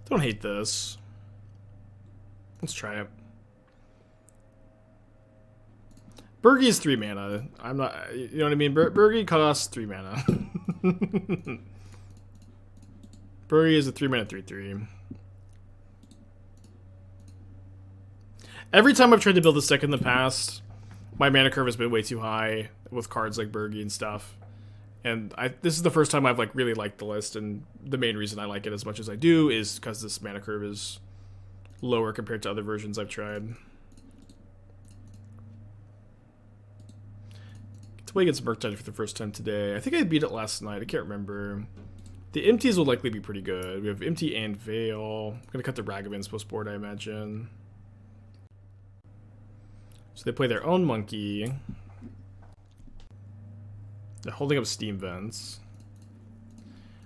Don't hate this. Let's try it. Burgi is 3 mana. I'm not, you know what I mean? Burgi costs 3 mana. Burgi is a 3 mana 3/3. Every time I've tried to build this deck in the past, my mana curve has been way too high with cards like Burgi and stuff. And this is the first time I've like really liked the list, and the main reason I like it as much as I do is because this mana curve is lower compared to other versions I've tried. Get to play against Murktide for the first time today. I think I beat it last night. I can't remember. The empties will likely be pretty good. We have Empty and Veil. I'm gonna cut the Ragavans post board, I imagine. So they play their own monkey. They're holding up Steam Vents.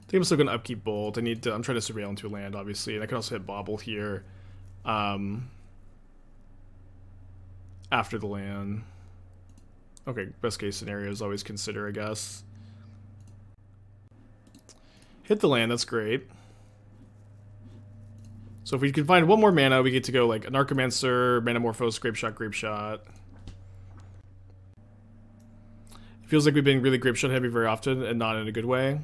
I think I'm still gonna upkeep Bolt. I'm trying to surveil into a land, obviously, and I can also hit Bauble here. After the land. Okay, best case scenario is always consider, I guess. Hit the land, that's great. So if we can find one more mana, we get to go like Anarchomancer, Manamorphose, Grapeshot. It feels like we've been really Grapeshot heavy very often and not in a good way.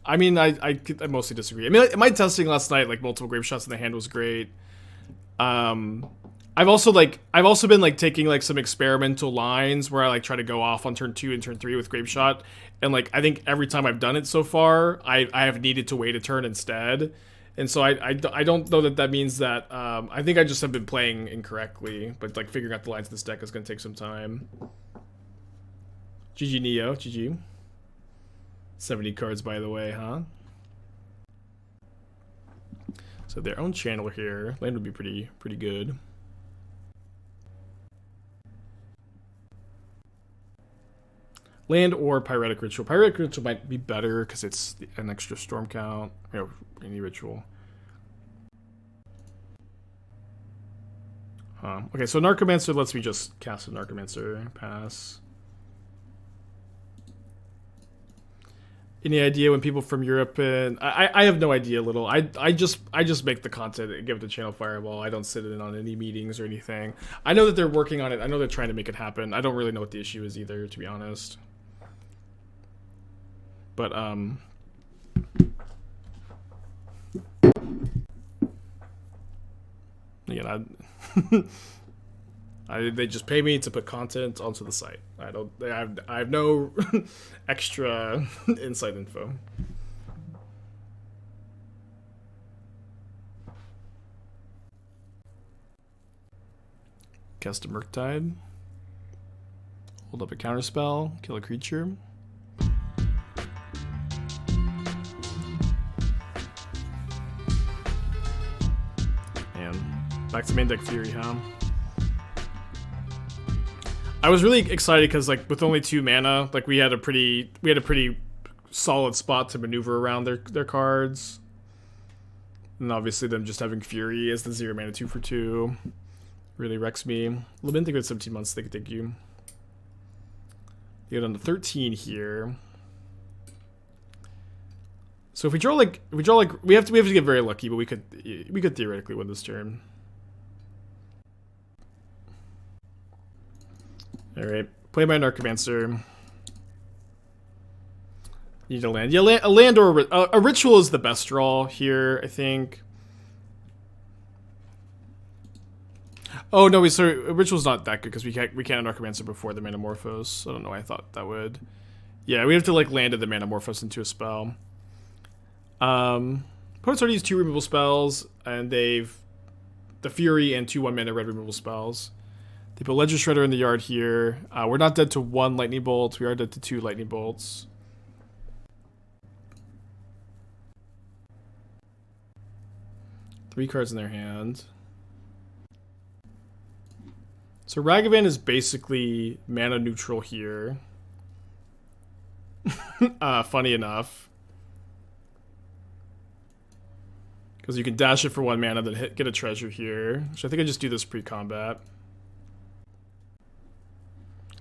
I mean, I mostly disagree. I mean, my testing last night, like multiple Grapeshots in the hand was great. I've also been like taking like some experimental lines where I like try to go off on turn 2 and turn 3 with Grapeshot, and like I think every time I've done it so far, I have needed to wait a turn instead. And so I don't know that means that, I think I just have been playing incorrectly, but like figuring out the lines of this deck is going to take some time. GG Neo, GG. 70 cards, by the way, huh? So their own channel here. Land would be pretty good. Land or Pyretic Ritual. Pyretic Ritual might be better because it's an extra storm count. You know, any ritual. Okay, so Anarchomancer lets me just cast a Anarchomancer. Pass. Any idea when people from Europe and I have no idea. Little. I just make the content and give it to Channel Fireball. I don't sit in on any meetings or anything. I know that they're working on it. I know they're trying to make it happen. I don't really know what the issue is either, to be honest. But again, they just pay me to put content onto the site. I have no extra inside info. Cast a Murktide. Hold up a counterspell. Kill a creature. Back to main deck Fury, huh? I was really excited because, like, with only 2 mana, like we had a pretty solid spot to maneuver around their cards, and obviously them just having Fury as the 0 mana 2 for 2 really wrecks me. Lament, think with 17 months. Thank you. You get on to 13 here. So if we draw like we have to get very lucky, but we could theoretically win this turn. Alright, play my Anarchomancer. Need a land. Yeah, a land or a ritual is the best draw here, I think. Oh no, sorry, a ritual's not that good because we can't Anarchomancer before the Manamorphose. I don't know why I thought that would. Yeah, we have to like land the Manamorphose into a spell. Opponents already used 2 removal spells, and they've the Fury and 2 1-mana red removal spells. They put Ledger Shredder in the yard here. We're not dead to 1 lightning bolt. We are dead to 2 lightning bolts. Three cards in their hand. So Ragavan is basically mana neutral here. Funny enough. Because you can dash it for 1 mana, then get a treasure here. So I think I just do this pre-combat.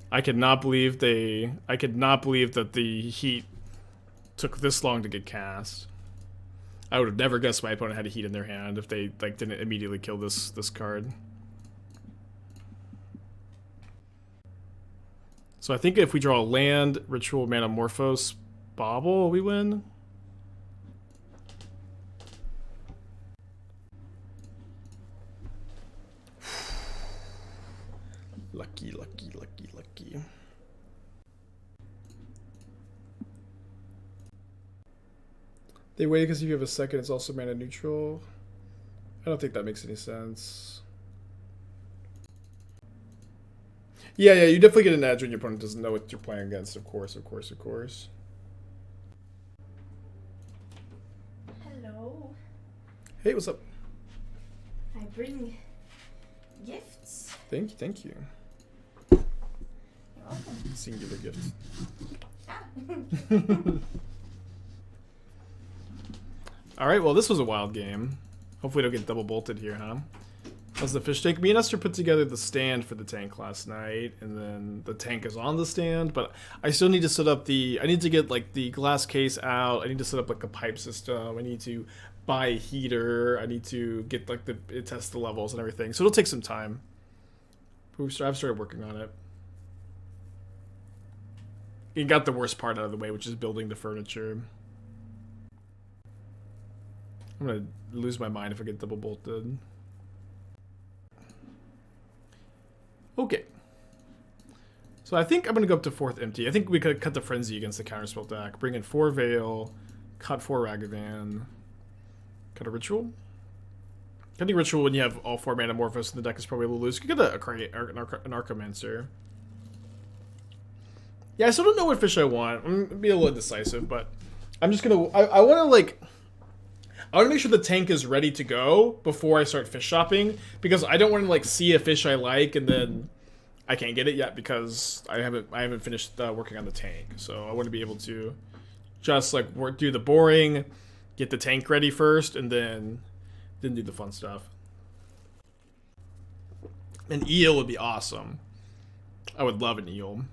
I could not believe that the Heat took this long to get cast. I would have never guessed my opponent had a Heat in their hand if they like didn't immediately kill this card. So I think if we draw a land, Ritual, Manamorphose, Bauble, we win. Lucky, lucky, lucky, lucky. They waited because if you have a second, it's also mana neutral. I don't think that makes any sense. Yeah, you definitely get an edge when your opponent doesn't know what you're playing against, of course, of course, of course. Hello. Hey, what's up? I bring gifts. Thank you. You're welcome. Singular gift. Alright, well this was a wild game. Hopefully we don't get double bolted here, huh? How's the fish tank? Me and Esther put together the stand for the tank last night, and then the tank is on the stand, but I still need to set up the... I need to get like the glass case out, I need to set up like a pipe system, I need to buy a heater, I need to get like test the levels and everything, so it'll take some time. I've started working on it. You got the worst part out of the way, which is building the furniture. I'm gonna lose my mind if I get double bolted. Okay. So I think I'm gonna go up to 4th empty. I think we could cut the Frenzy against the counterspell deck. Bring in 4 Veil, cut 4 Ragavan, cut a Ritual. Cutting Ritual when you have all 4 Manamorphose in the deck is probably a little loose. You could get an Anarchomancer. Yeah, I still don't know what fish I want. I'm gonna be a little indecisive, but I'm just gonna... I wanna like... I want to make sure the tank is ready to go before I start fish shopping, because I don't want to like see a fish I like and then I can't get it yet because I haven't finished working on the tank. So I want to be able to just like do the boring, get the tank ready first, and then do the fun stuff. An eel would be awesome. I would love an eel.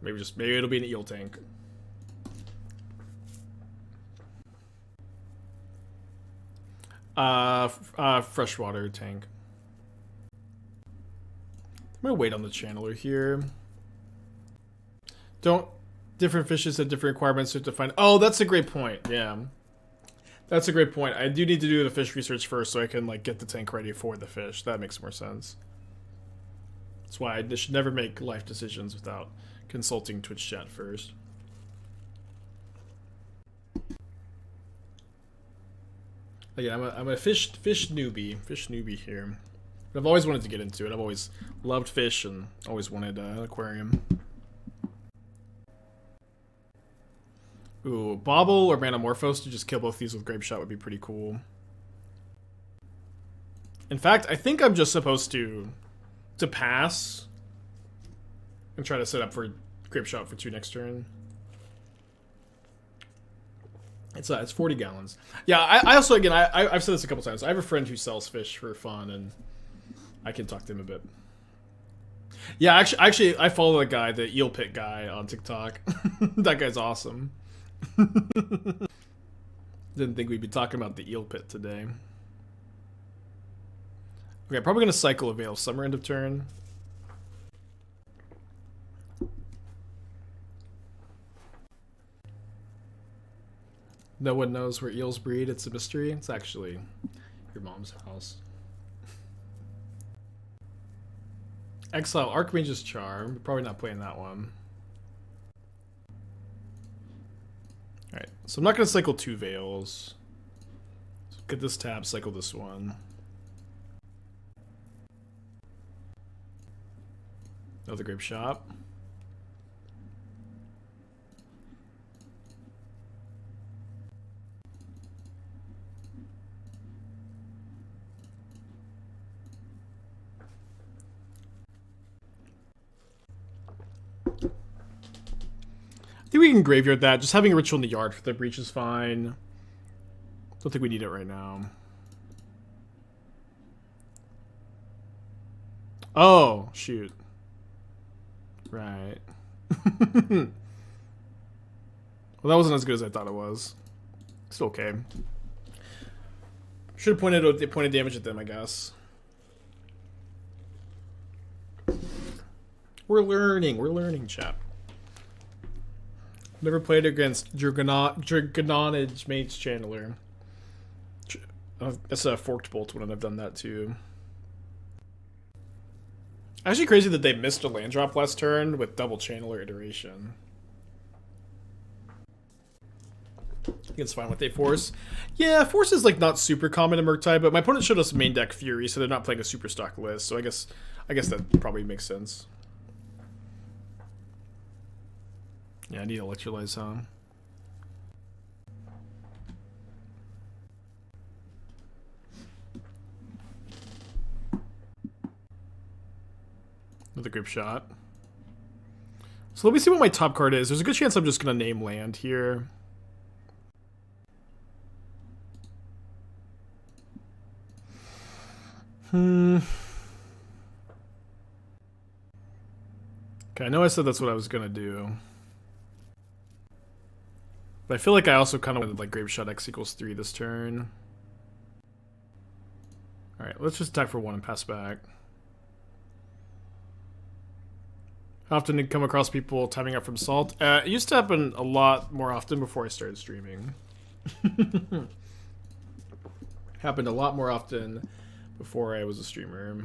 Maybe it'll be an eel tank. Freshwater tank. I'm gonna wait on the channeler here. Different fishes have different requirements to find. Oh, that's a great point. Yeah, that's a great point. I do need to do the fish research first so I can like get the tank ready for the fish. That makes more sense. That's why I should never make life decisions without consulting Twitch chat first. Again, I'm a fish newbie here. But I've always wanted to get into it. I've always loved fish and always wanted an aquarium. Ooh, Bauble or Manamorphose to just kill both these with Grapeshot would be pretty cool. In fact, I think I'm just supposed to pass and try to set up for Grapeshot for 2 next turn. It's 40 gallons. Yeah, I also, again, I've said this a couple times. I have a friend who sells fish for fun, and I can talk to him a bit. Yeah, actually, I follow that guy, the eel pit guy on TikTok. That guy's awesome. Didn't think we'd be talking about the eel pit today. Okay, I'm probably going to cycle a Veil Summer end of turn. No one knows where eels breed. It's a mystery. It's actually your mom's house. Exile Archmage's Charm. We're probably not playing that one. Alright, so I'm not going to cycle 2 Veils. So get this tap, cycle this one. Another Grapeshot. I think we can graveyard that. Just having a ritual in the yard for the breach is fine. Don't think we need it right now. Oh, shoot. Right. Well, that wasn't as good as I thought it was. Still okay. Should have pointed damage at them, I guess. We're learning, chap. Never played against Dragonage Mage Channeler. That's a Forked Bolt when I've done that too. Actually crazy that they missed a land drop last turn with double Channeler iteration. I think it's fine with a Force. Yeah, Force is like not super common in Murktide, but my opponent showed us main deck Fury, so they're not playing a super stock list, so I guess that probably makes sense. Yeah, I need Electrolyze, huh? With a Grapeshot. So let me see what my top card is. There's a good chance I'm just going to name land here. Okay, I know I said that's what I was going to do. But I feel like I also kind of wanted like Grapeshot X equals 3 this turn. Alright, let's just attack for 1 and pass back. How often did you come across people timing out from Salt? It used to happen a lot more often before I started streaming. Happened a lot more often before I was a streamer.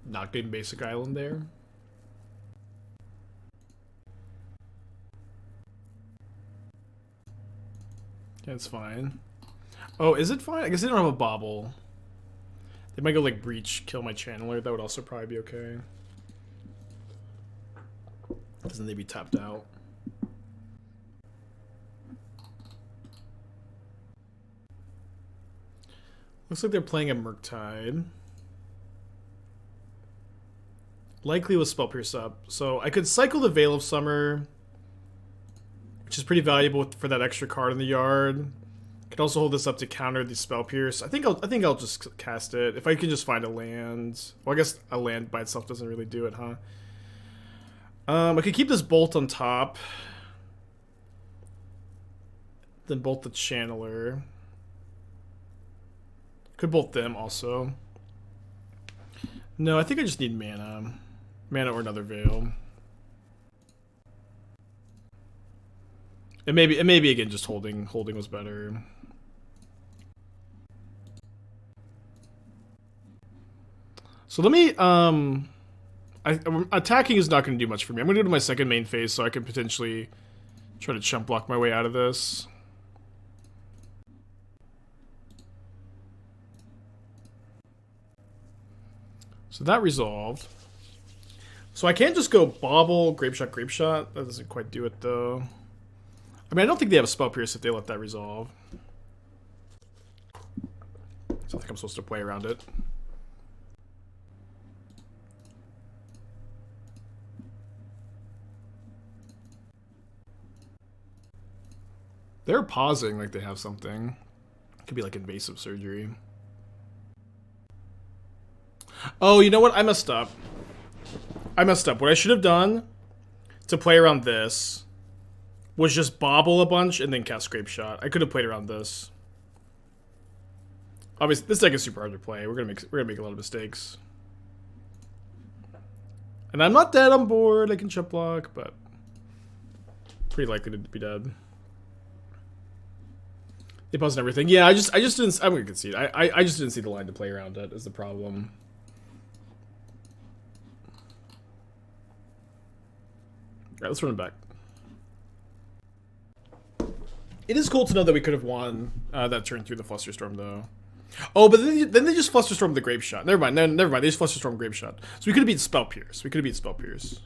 Knocked in basic island there. That's fine. Oh, is it fine? I guess they don't have a Bauble. They might go like Breach, kill my Channeler. That would also probably be okay. Doesn't they be tapped out? Looks like they're playing a Murktide. Likely with Spell Pierce up. So I could cycle the Veil of Summer, which is pretty valuable for that extra card in the yard. Could also hold this up to counter the Spell Pierce. I think I'll just cast it if I can just find a land. Well, I guess a land by itself doesn't really do it, huh? I could keep this bolt on top, then bolt the Channeler. Could bolt them also. No, I think I just need mana. Mana or another Veil. And maybe again just holding was better. So let me attacking is not going to do much for me. I'm going to go to my second main phase so I can potentially try to chump block my way out of this. So that resolved. So I can't just go Bauble, Grapeshot. That doesn't quite do it though. I mean, I don't think they have a Spell Pierce if they let that resolve. So I think I'm supposed to play around it. They're pausing like they have something. It could be like invasive surgery. Oh, you know what? I messed up. What I should have done to play around this was just Bauble a bunch and then cast Grapeshot. I could have played around this. Obviously, this deck is super hard to play. We're gonna make a lot of mistakes. And I'm not dead on board. I can chip block, but pretty likely to be dead. They paused everything. Yeah, I just didn't. I'm gonna concede. I just didn't see the line to play around it. Is the problem. All right, let's run it back. It is cool to know that we could have won that turn through the Flusterstorm, though. Oh, but then they just Flusterstorm the Grapeshot. Never mind. Never mind. They just Flusterstorm Grapeshot. So we could have beat Spell Pierce.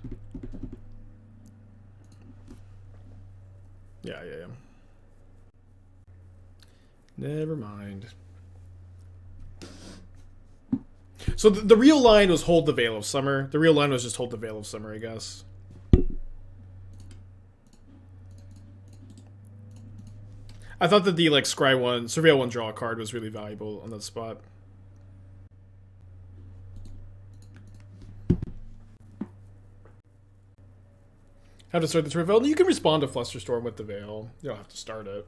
Yeah. Never mind. So the real line was hold the Veil of Summer. The real line was just hold the Veil of Summer, I guess. I thought that the like Surveil 1 draw card was really valuable on that spot. Have to start the Veil. You can respond to Flusterstorm with the Veil. You don't have to start it.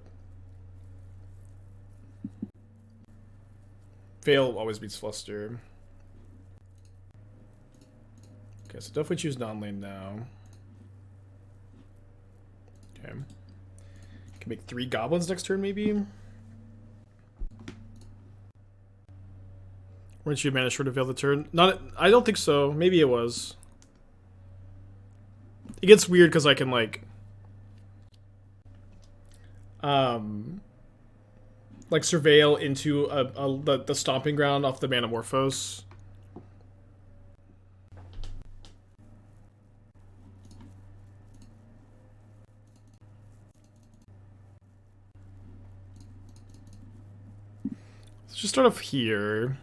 Veil always beats Fluster. Okay, so definitely choose non-lane now. Okay. Can make 3 goblins next turn, maybe? Weren't you managed to veil the turn? Not, I don't think so. Maybe it was. It gets weird because I can like surveil into the stomping ground off the Manamorphose. Let's just start off here.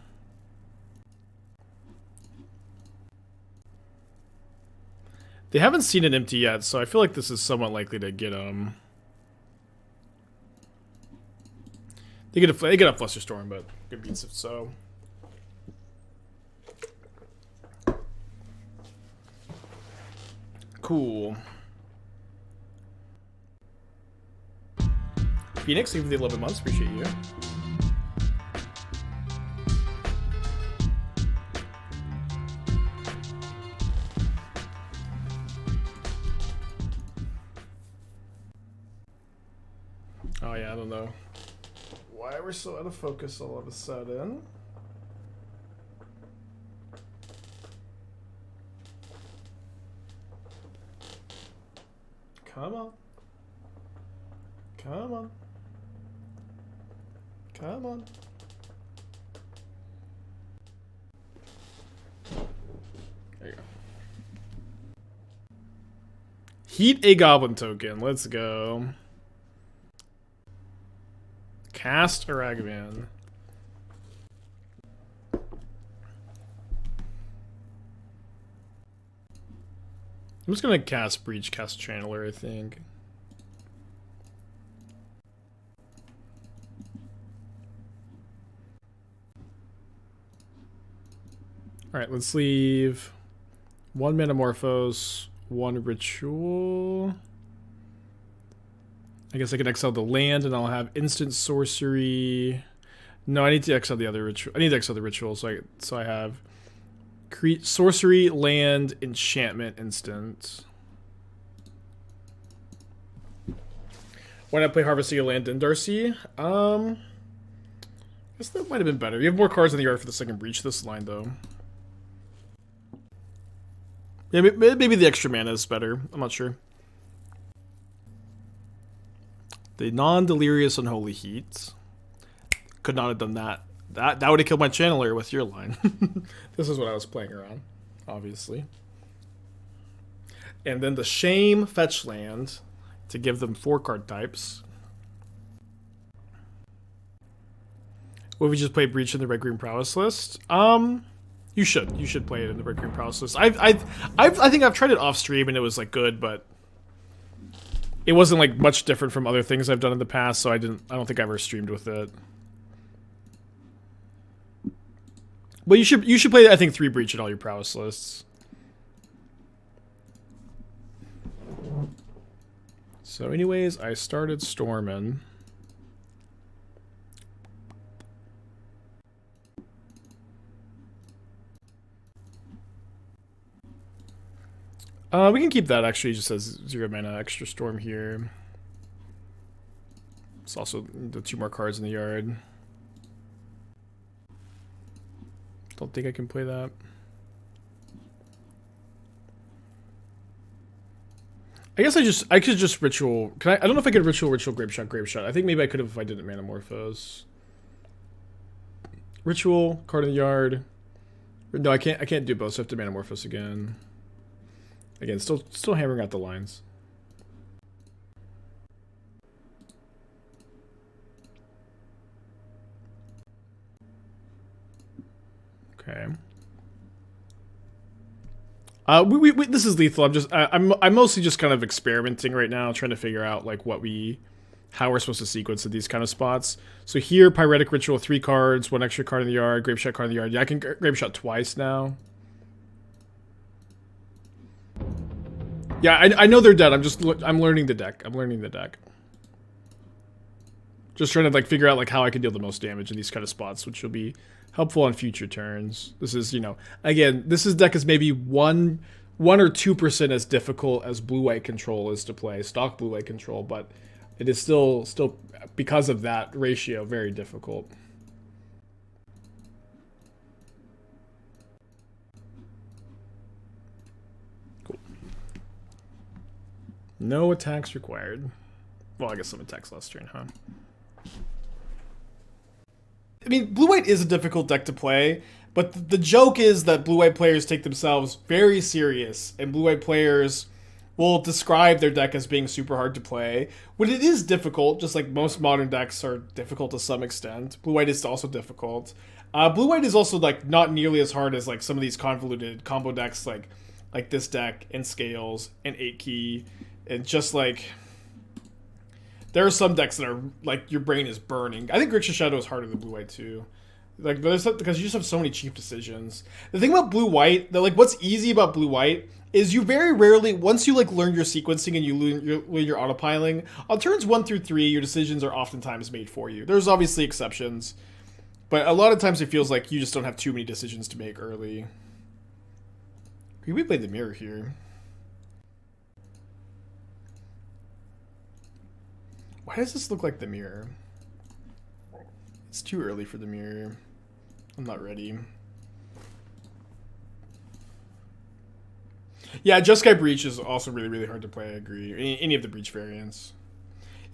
They haven't seen it empty yet, so I feel like this is somewhat likely to get them. They get a Flusterstorm, but good beats if so. Cool. Phoenix, thank you for the 11 months. Appreciate you. Oh yeah, I don't know why we're so out of focus all of a sudden. Come on. Come on. Come on. There you go. Heat a goblin token. Let's go. Cast a Ragavan. I'm just gonna cast Breach, cast Channeler, I think. Alright, let's leave 1 Manamorphose, 1 Ritual. I guess I can exile the land and I'll have instant sorcery. No, I need to exile the other ritual. I need to exile the ritual, so I have create sorcery, land, enchantment, instant. Why not play Harvesting a Land in Darcy? I guess that might have been better. You have more cards in the yard for the second breach this line, though. Yeah, maybe the extra mana is better. I'm not sure. The non-delirious unholy heat. Could not have done that. That would have killed my channeler with your line. This is what I was playing around, obviously. And then the shame fetch land to give them 4 card types. Would we just play Breach in the red green prowess list? You should play it in the red green prowess list. I think I've tried it off stream and it was like good, but it wasn't like much different from other things I've done in the past, so I don't think I ever streamed with it. But you should play, I think, 3 Breach in all your prowess lists. So anyways, I started storming. We can keep that, actually. It just says 0 mana, extra storm here. It's also the 2 more cards in the yard. Don't think I can play that. I guess I could just ritual. I don't know if I could ritual Grapeshot. I think maybe I could have if I didn't Manamorphose. Ritual, card in the yard. No, I can't do both, so I have to Manamorphose again. Again, still hammering out the lines. Okay. This is lethal. I'm mostly just kind of experimenting right now, trying to figure out like how we're supposed to sequence at these kind of spots. So here, Pyretic Ritual, 3 cards, 1 extra card in the yard, Grapeshot card in the yard. Yeah, I can Grapeshot twice now. Yeah, I know they're dead. I'm learning the deck. I'm learning the deck. Just trying to like figure out like how I can deal the most damage in these kind of spots, which will be helpful on future turns. This is, you know, again, this deck is maybe 1 or 2% as difficult as blue-white control is to play, stock blue-white control, but it is still because of that ratio very difficult. Cool. No attacks required. Well, I guess some attacks last turn, huh? I mean, blue-white is a difficult deck to play, but the joke is that blue-white players take themselves very serious, and blue-white players will describe their deck as being super hard to play. When it is difficult, just like most modern decks are difficult to some extent, blue-white is also difficult. Blue-white is also like not nearly as hard as like some of these convoluted combo decks like this deck, and Scales, and 8-Key, and just like... There are some decks that are, like, your brain is burning. I think Grixis Shadow is harder than blue-white, too. Like, because you just have so many cheap decisions. The thing about blue-white, like, what's easy about blue-white is you very rarely, once you, like, learn your sequencing and you learn your autopiling, on turns 1 through 3, your decisions are oftentimes made for you. There's obviously exceptions, but a lot of times it feels like you just don't have too many decisions to make early. We played the mirror here. Why does this look like the mirror? It's too early for the mirror. I'm not ready. Yeah, Jeskai Breach is also really, really hard to play, I agree. Any of the Breach variants.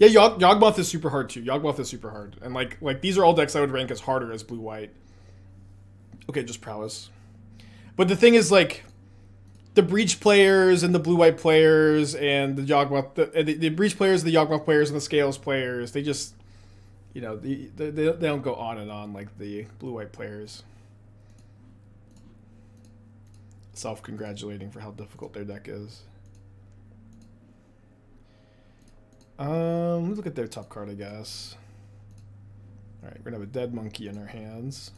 Yeah, Yawgmoth is super hard too. Yawgmoth is super hard. And like these are all decks I would rank as harder as blue-white. Okay, just prowess. But the thing is, like, the Breach players and the blue-white players and the Yawgmoth, the Breach players, the Yawgmoth players, and the Scales players, they just, you know, they don't go on and on like the blue-white players. Self-congratulating for how difficult their deck is. Let's look at their top card, I guess. Alright, we're gonna have a dead monkey in our hands.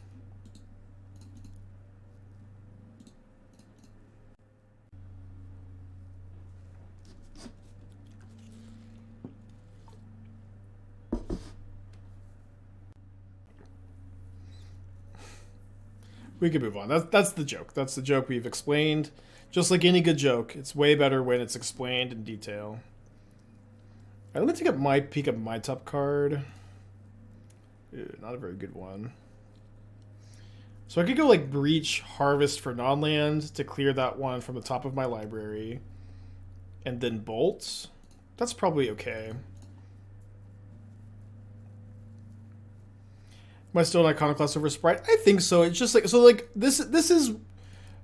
We can move on. That's the joke. That's the joke we've explained. Just like any good joke, it's way better when it's explained in detail. Alright, let me take up my peek at my top card. Ew, not a very good one. So I could go like Breach, Harvest for non-land to clear that one from the top of my library. And then Bolt. That's probably okay. Am I still an Iconoclast over Sprite? I think so. It's just like, so like this is,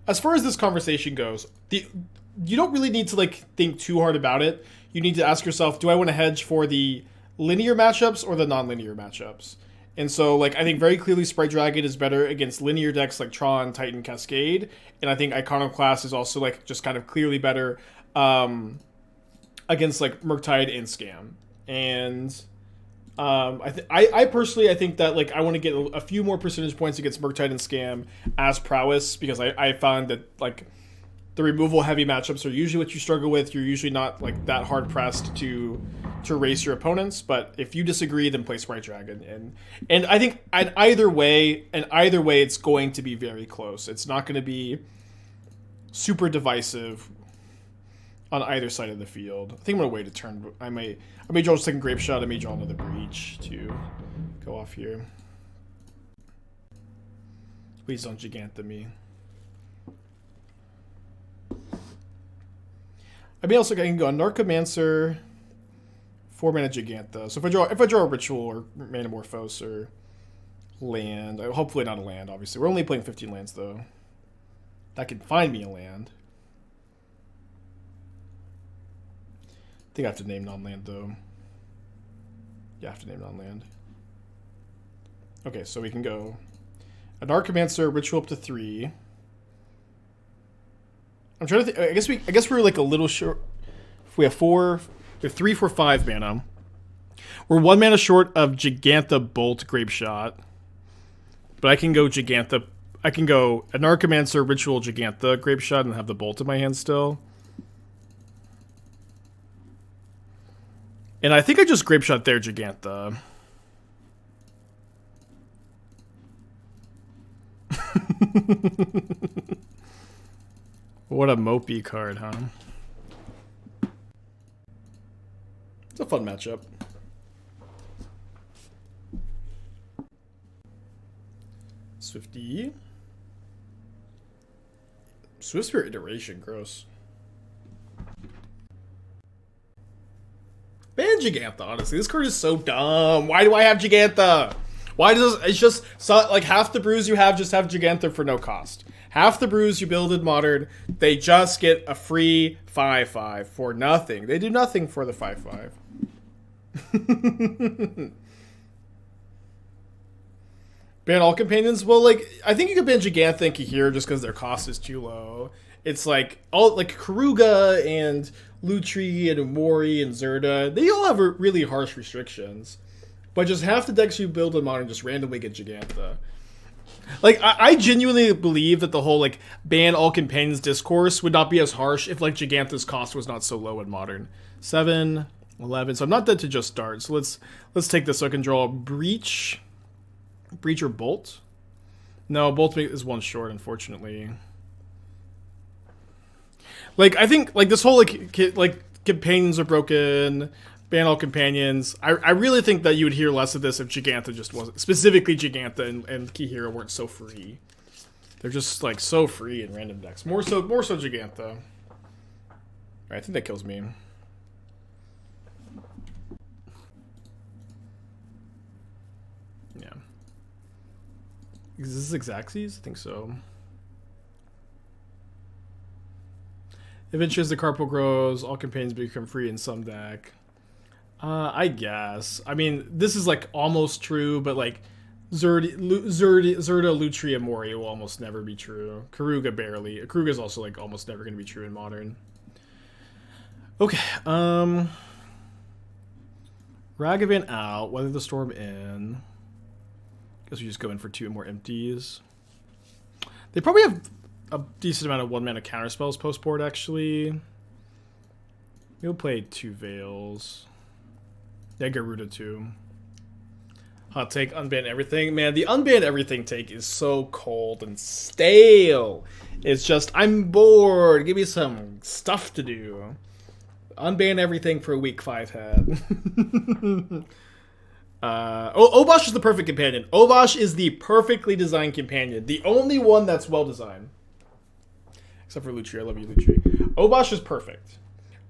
as far as this conversation goes, you don't really need to like think too hard about it. You need to ask yourself, do I want to hedge for the linear matchups or the non-linear matchups? And so like I think very clearly Sprite Dragon is better against linear decks like Tron, Titan, Cascade, and I think Iconoclast is also like just kind of clearly better against like Murktide and Scam. And I personally think that like I want to get a few more percentage points against Murktide and Scam as prowess, because I found that like the removal heavy matchups are usually what you struggle with. You're usually not like that hard pressed to race your opponents, but if you disagree, then play Sprite Dragon. And I think either way it's going to be very close. It's not going to be super divisive on either side of the field. I think I'm gonna wait a turn. I may draw a second Grapeshot. I may draw another Breach to go off here. Please don't Jegantha me. I can go Anarchomancer, 4-mana Jegantha. So if I draw a Ritual or Manamorphose or land, hopefully not a land. Obviously, we're only playing 15 lands though. That can find me a land. I think I have to name non-land though. Yeah, I have to name non-land. Okay, so we can go Anarchomancer, Ritual up to 3. I'm trying to think. I guess we're like a little short. If we have 3 for 5 mana. We're 1 mana short of Jegantha Bolt Grapeshot. But I can go Jegantha. I can go Anarchomancer, Ritual, Jegantha Grapeshot, and have the Bolt in my hand still. And I think I just Grapeshot there, Jegantha. What a mopey card, huh? It's a fun matchup. Swifty. Swift Spirit Iteration, gross. Ban Jegantha, honestly. This card is so dumb. Why do I have Jegantha? Why does it's just so, like half the brews you have just have Jegantha for no cost. Half the brews you build in Modern, they just get a free 5/5 for nothing. They do nothing for the 5/5. Ban all companions? Well, like I think you could ban Jegantha and Kahira just because their cost is too low. It's like all like Karuga and Lutri and Umori and Zerda. They all have really harsh restrictions. But just half the decks you build in Modern just randomly get Jegantha. Like, I genuinely believe that the whole, like, ban all companions discourse would not be as harsh if, like, Jegantha's cost was not so low in Modern. 7, 11. So I'm not dead to just start. So let's take this so I can draw Breach. Breach or Bolt? No, Bolt is one short, unfortunately. Like, I think, like, this whole, like companions are broken... Ban all companions. I really think that you would hear less of this if Jegantha just wasn't... Specifically Jegantha and Kahira weren't so free. They're just, like, so free in random decks. More so Jegantha. Alright, I think that kills me. Yeah. Is this Xaxes? I think so. Eventually as the card pool grows, all companions become free in some deck. I guess. I mean, this is like almost true, but like Zerda, Lutri, and Mori will almost never be true. Karuga barely. Karuga is also like almost never going to be true in Modern. Okay. Ragavan out. Weather the Storm in. Guess we just go in for 2 more empties. They probably have a decent amount of 1-mana counterspells post board. Actually, we'll play 2 Veils. Yeah, Garuda too. Hot take, unban everything. Man, the unban everything take is so cold and stale. It's just, I'm bored. Give me some stuff to do. Unban everything for a week 5 head. Obosh is the perfect companion. Obosh is the perfectly designed companion. The only one that's well designed. Except for Lutri. I love you, Lutri. Obosh is perfect.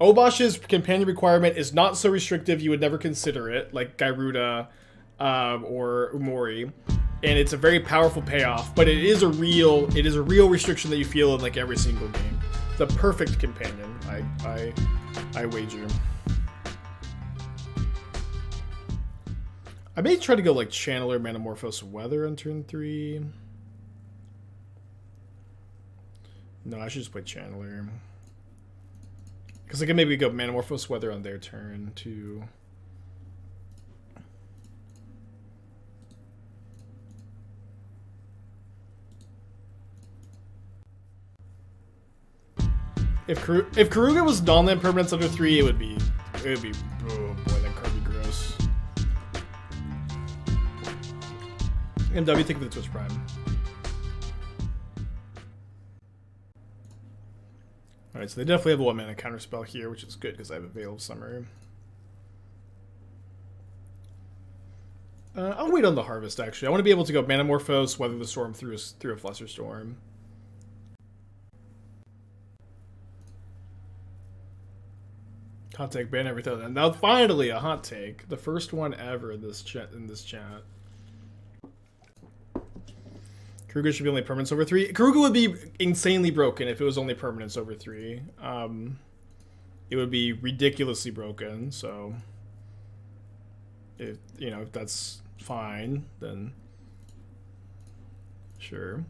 Obosh's companion requirement is not so restrictive you would never consider it, like Garuda or Umori, and it's a very powerful payoff. But it is a real restriction that you feel in like every single game. The perfect companion, I wager. I may try to go like Channeler, Manamorphose, Weather on turn 3. No, I should just play Channeler. Because I can maybe go Manamorphose Weather on their turn, too. If Karuga was non-land permanents under 3, it would be, oh boy, that card would be gross. MW, think of the Twitch Prime. Alright, so they definitely have a 1-mana counterspell here, which is good because I have a Veil of Summer. I'll wait on the Harvest, actually. I want to be able to go Manamorphose, Weather the Storm through a Flusterstorm. Hot take, ban everything. And now finally a hot take. The first one ever in this chat. Karuga should be only permanents over 3. Karuga would be insanely broken if it was only permanents over 3. It would be ridiculously broken, so if that's fine, then sure.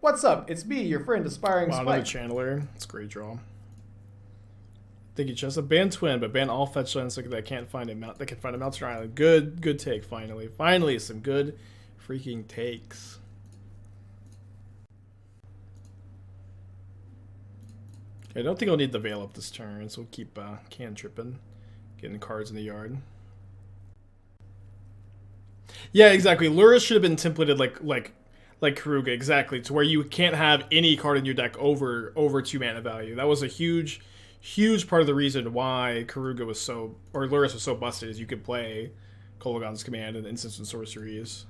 What's up? It's me, your friend, Aspiring Wow, Spike. another Channeler. It's a great draw. Thank you, Chessa. Ban Twin, but ban all fetch lands that can't find a mountain island. Good take. Finally, some good freaking takes. I don't think I'll need the Veil up this turn, so we'll keep cantripping, getting cards in the yard. Yeah, exactly. Lurrus should have been templated like Karuga, exactly, to where you can't have any card in your deck over 2 mana value. That was a huge part of the reason why Karuga was so, or Lurrus was so busted, is you could play Kolaghan's Command and instants and sorceries.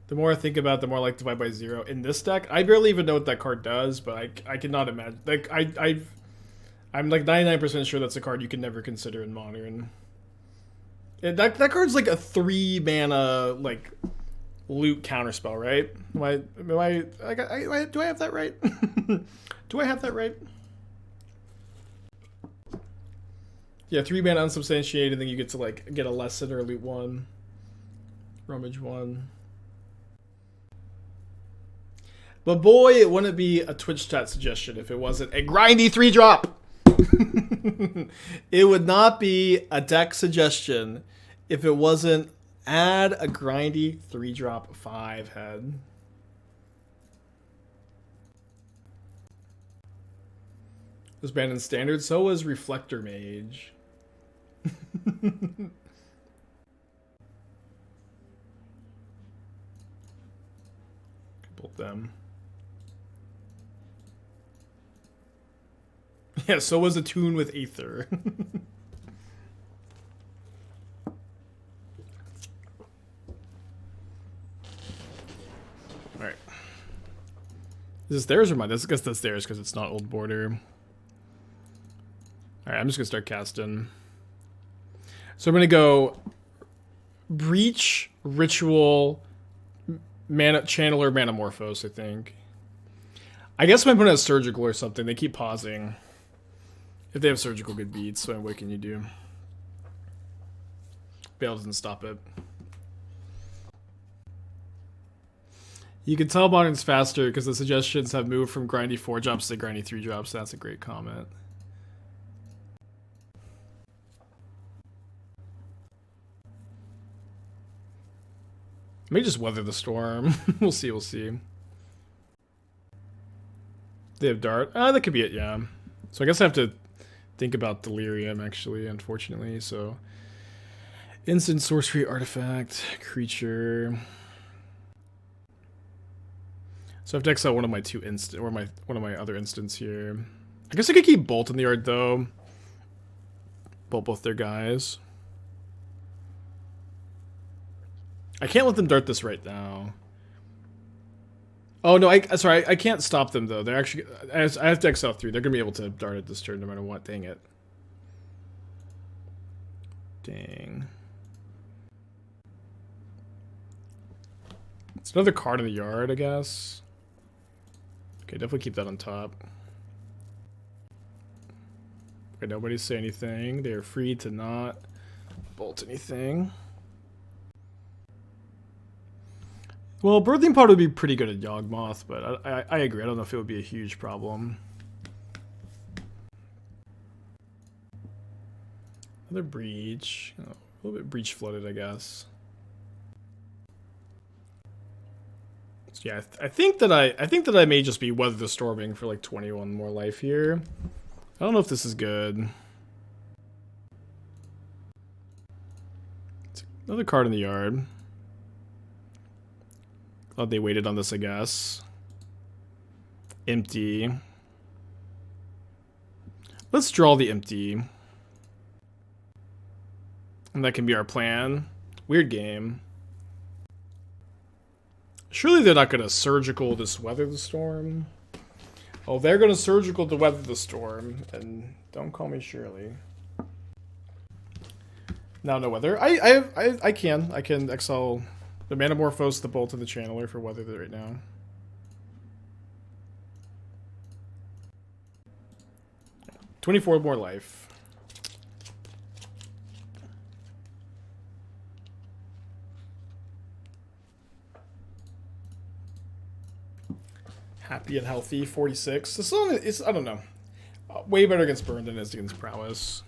The more I think about it, the more I like Divide by Zero. In this deck, I barely even know what that card does, but I cannot imagine. Like, I'm like 99% sure that's a card you can never consider in Modern. That card's like a 3 mana, like, loot counterspell, right? Do I have that right? Do I have that right? Yeah, 3 mana unsubstantiated, then you get to, like, get a lesson or loot 1. Rummage 1. But boy, it wouldn't be a Twitch chat suggestion if it wasn't a grindy 3-drop. It would not be a deck suggestion if it wasn't add a grindy 3-drop 5-head. Was banned in Standard, so was Reflector Mage. Bolt them. Yeah, so was Attune with Aether. Alright. Is this theirs or mine? I guess that's theirs because it's not Old Border. Alright, I'm just going to start casting. So I'm going to go Breach, Ritual, Channeler, Manamorphose, I think. I guess my opponent has Surgical or something. They keep pausing. If they have Surgical, good beats, so what can you do? Bale doesn't stop it. You can tell Modern's faster because the suggestions have moved from grindy 4-drops to grindy 3-drops. That's a great comment. May just weather the storm. We'll see, we'll see. They have Dart. That could be it, yeah. So I guess I have to think about Delirium, actually, unfortunately. So, instant sorcery artifact, creature. So I have to exile one of my one of my other instants here. I guess I could keep Bolt in the yard though. Bolt both their guys. I can't let them dart this right now. Oh no, I can't stop them though. They're actually, I have to exile 3. They're gonna be able to dart it this turn no matter what. Dang it. Dang. It's another card in the yard, I guess. Okay, definitely keep that on top. Okay, nobody say anything. They are free to not bolt anything. Well, Birthing Pod would be pretty good at Yawgmoth, but I agree. I don't know if it would be a huge problem. Another Breach. Oh, a little bit Breach flooded, I guess. So yeah, I think that I may just be Weather the Storming for like 21 more life here. I don't know if this is good. It's another card in the yard. Glad they waited on this, I guess. Empty. Let's draw the empty. And that can be our plan. Weird game. Surely they're not going to Surgical this Weather the Storm. Oh, they're going to Surgical to Weather the Storm. And don't call me Shirley. Now no Weather. I can exile the Manamorphose, the Bolt, and the Channeler for Weather right now. $24 more life. Happy and healthy, 46. This one is, I don't know, way better against Burn than it is against Prowess.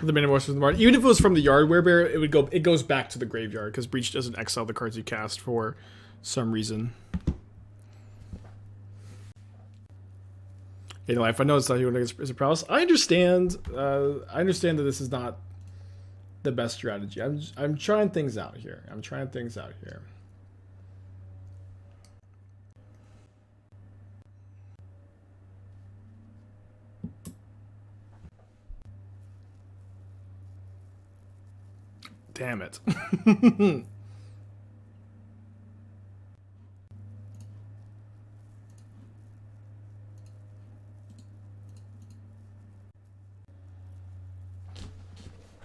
The Manamorphose from the Mart. Even if it was from the yard werebear, it goes back to the graveyard because Breach doesn't exile the cards you cast for some reason. In life, I know it's not you is a prowess. I understand. I understand that this is not the best strategy. I'm trying things out here. Damn it.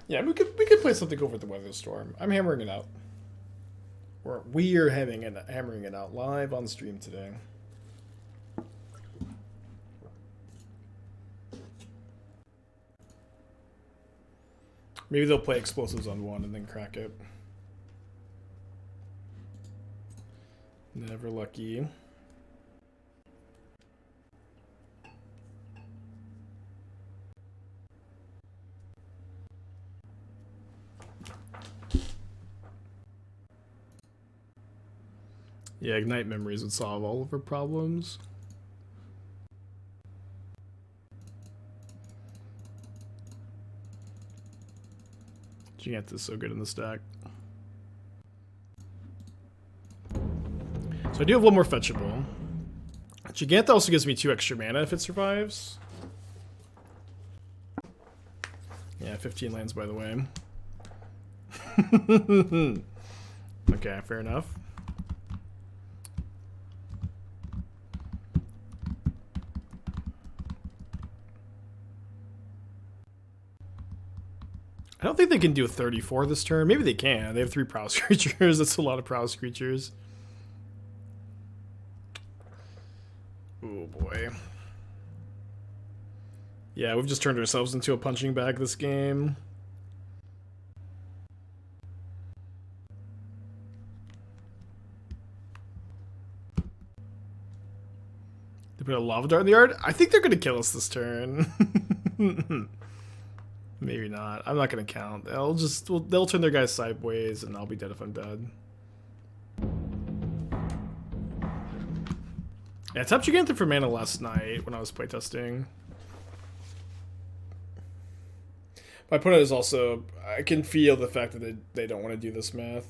Yeah, we could play something over the weather storm. I'm hammering it out. We are hammering it out live on stream today. Maybe they'll play explosives on one and then crack it. Never lucky. Yeah, Ignite Memories would solve all of our problems. Jegantha's so good in the stack. So I do have one more fetchable. Jegantha also gives me 2 extra mana if it survives. Yeah, 15 lands by the way. Okay, fair enough. I don't think they can do a 34 this turn. Maybe they can. They have 3 prowess creatures. That's a lot of prowess creatures. Oh boy. Yeah, we've just turned ourselves into a punching bag this game. They put a lava dart in the yard? I think they're going to kill us this turn. Maybe not. I'm not gonna count. They'll turn their guys sideways, and I'll be dead if I'm dead. Yeah, I tapped Jegantha for mana last night when I was playtesting. My opponent is also. I can feel the fact that they don't want to do this math.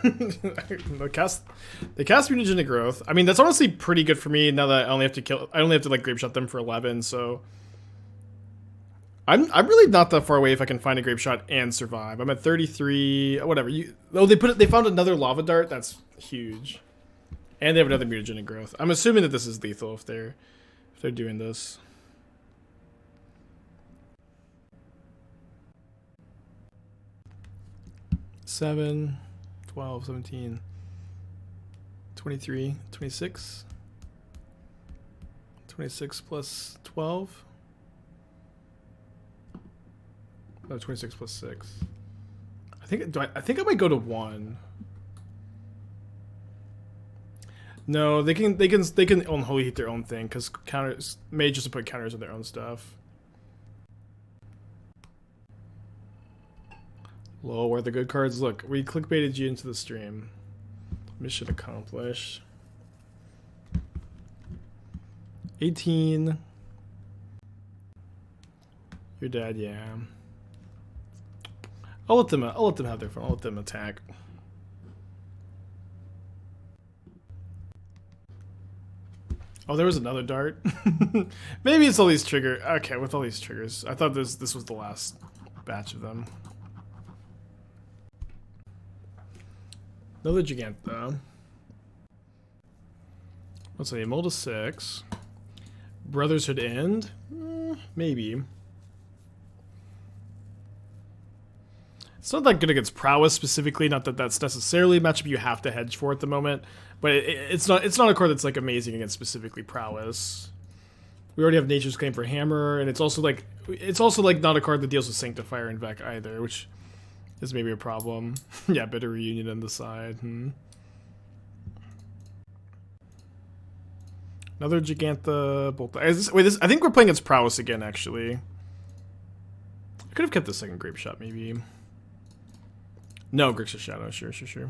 They cast Mutagenic Growth. I mean, that's honestly pretty good for me now that I only have to like Grapeshot them for 11. So I'm really not that far away if I can find a Grapeshot and survive. I'm at 33. Whatever. They found another lava dart. That's huge, and they have another Mutagenic Growth. I'm assuming that this is lethal if they're doing this. Seven. 12, 17, 23, 26, 26 plus 12. No, 26 plus 6. I think I might go to 1. No, they can unholy heat their own thing because counters mages will put counters on their own stuff. Lol, where the good cards look. We clickbaited you into the stream. Mission accomplished. 18. Your dad, yeah. I'll let them have their fun. I'll let them attack. Oh, there was another dart. Maybe it's all these triggers. Okay, with all these triggers. I thought this was the last batch of them. Another Jegantha. Let's see, Mold of 6. Brotherhood End? Maybe. It's not that good against prowess specifically, not that that's necessarily a matchup you have to hedge for at the moment, but it's not a card that's like amazing against specifically prowess. We already have Nature's Claim for Hammer, and it's also like not a card that deals with Sanctifier and Vec either, which is maybe a problem. Yeah, Bitter Reunion on the side. Another Jegantha bolt. Wait, I think we're playing its prowess again, actually. I could have kept the second Grapeshot, maybe. No, Grixis Shadow. Sure.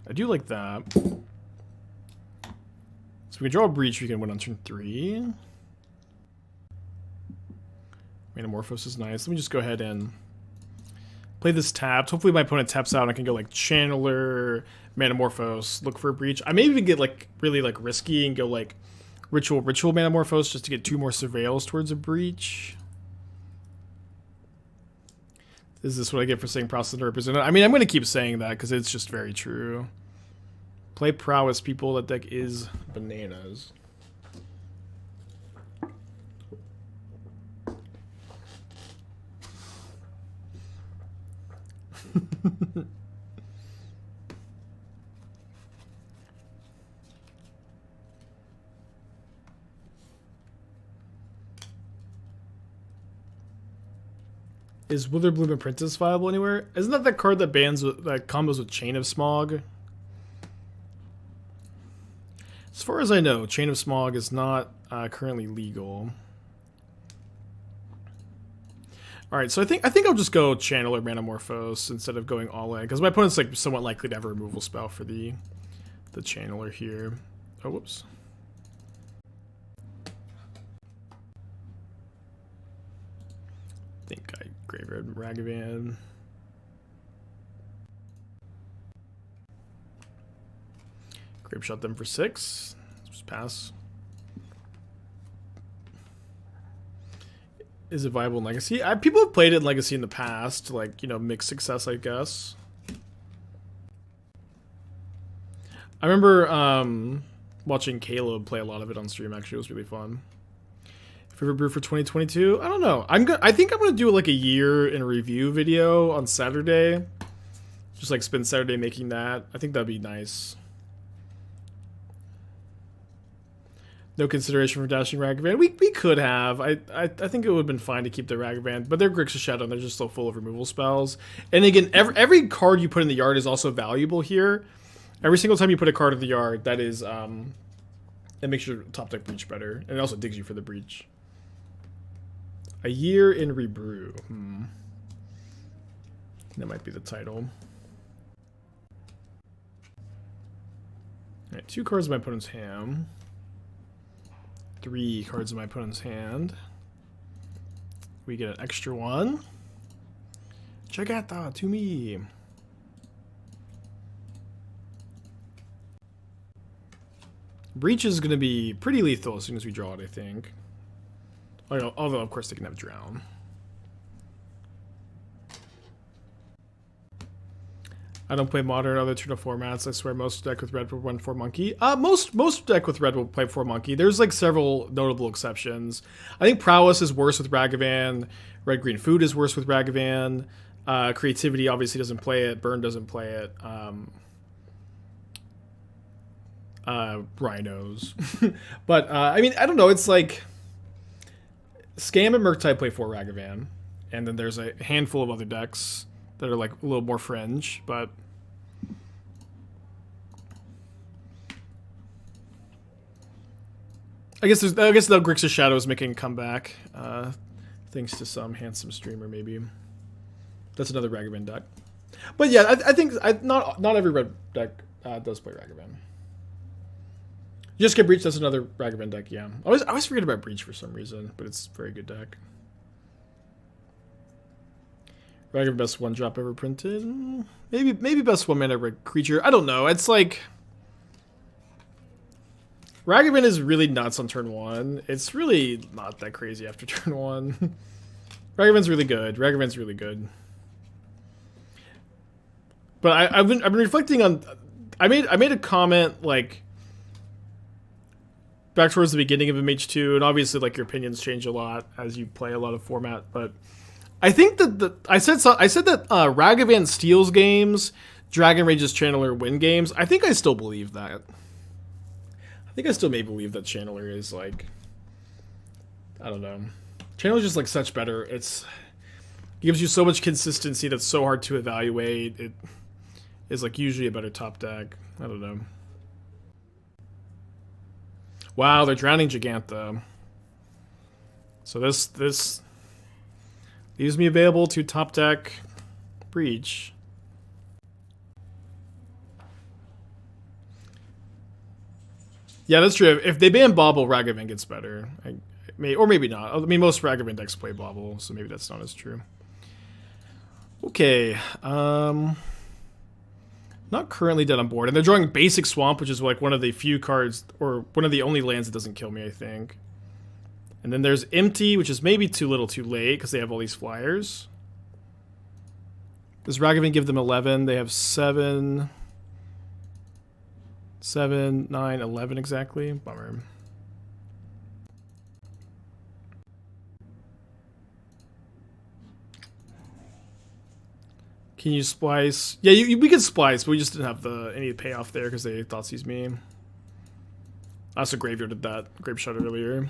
I do like that. So we can draw a Breach, we can win on turn 3. Manamorphose is nice. Let me just go ahead and play this tapped. Hopefully my opponent taps out and I can go like Channeler, Manamorphose, look for a Breach. I may even get like really like risky and go like Ritual Manamorphose just to get 2 more Surveils towards a Breach. Is this what I get for saying Process Represented? I mean, I'm going to keep saying that because it's just very true. Play Prowess, people. That deck is bananas. Is Witherbloom Apprentice viable anywhere? Isn't that the card that that combos with Chain of Smog? As far as I know, Chain of Smog is not currently legal. All right, so I think I'll just go Channeler Manamorphose instead of going all in because my opponent's like somewhat likely to have a removal spell for the Channeler here. Oh, whoops. I think I Graveyard Ragavan. Grapeshot them for 6. Just pass. Is it viable in Legacy? People have played it in Legacy in the past, like, you know, mixed success, I guess. I remember watching Caleb play a lot of it on stream. Actually, it was really fun. Favorite brew for 2022? I don't know. I think I'm gonna do like a year in review video on Saturday. Just like spend Saturday making that. I think that'd be nice. No consideration for dashing Ragavan. We could have. I think it would have been fine to keep the Ragavan, but they're Grixis Shadow and they're just so full of removal spells. And again, every card you put in the yard is also valuable here. Every single time you put a card in the yard, that is it makes your top deck Breach better, and it also digs you for the Breach. A year in rebrew. That might be the title. Alright, 2 cards in my opponent's hand. 3 cards in my opponent's hand. We get an extra 1. Jegantha to me. Breach is going to be pretty lethal as soon as we draw it, I think. Although, of course, they can have Drown. I don't play Modern or other Turtle formats. I swear most deck with Red will run 4 Monkey. Most deck with Red will play 4 Monkey. There's like several notable exceptions. I think Prowess is worse with Ragavan. Red-Green Food is worse with Ragavan. Creativity obviously doesn't play it. Burn doesn't play it. Rhinos. But, I mean, I don't know. It's like... Scam and Murktide play 4 Ragavan. And then there's a handful of other decks that are like a little more fringe, but... I guess the Grixis Shadow is making a comeback. Thanks to some handsome streamer, maybe. That's another Ragavan deck. But yeah, I think not every red deck does play Ragavan. Just get Breach, that's another Ragavan deck, yeah. I always forget about Breach for some reason, but it's a very good deck. Ragavan best 1-drop ever printed? Maybe best 1-mana red creature. I don't know. It's like... Ragavan is really nuts on turn 1. It's really not that crazy after turn 1. Ragavan's really good. Ragavan's really good. But I've been reflecting on... I made a comment, like... back towards the beginning of MH2, and obviously, like, your opinions change a lot as you play a lot of format, but I think that I said that Ragavan steals games, Dragon Rage's Channeler win games. I think I still believe that. I think I still may believe that Channeler is, like, I don't know. Channeler's just, like, such better. It gives you so much consistency that's so hard to evaluate. is like usually a better top deck. I don't know. Wow, they're drowning Jegantha. So this leaves me available to top deck Breach. Yeah, that's true. If they ban Bauble, Ragavan gets better. Or maybe not. I mean, most Ragavan decks play Bauble, so maybe that's not as true. Okay. Not currently dead on board. And they're drawing Basic Swamp, which is like one of the few cards, or one of the only lands that doesn't kill me, I think. And then there's Empty, which is maybe too little too late, because they have all these flyers. Does Ragavan give them 11? They have 7... 7, 9, 11 exactly. Bummer. Can you splice? Yeah, we could splice, but we just didn't have any payoff there because they thought he's me. I also graveyarded that Grapeshot earlier.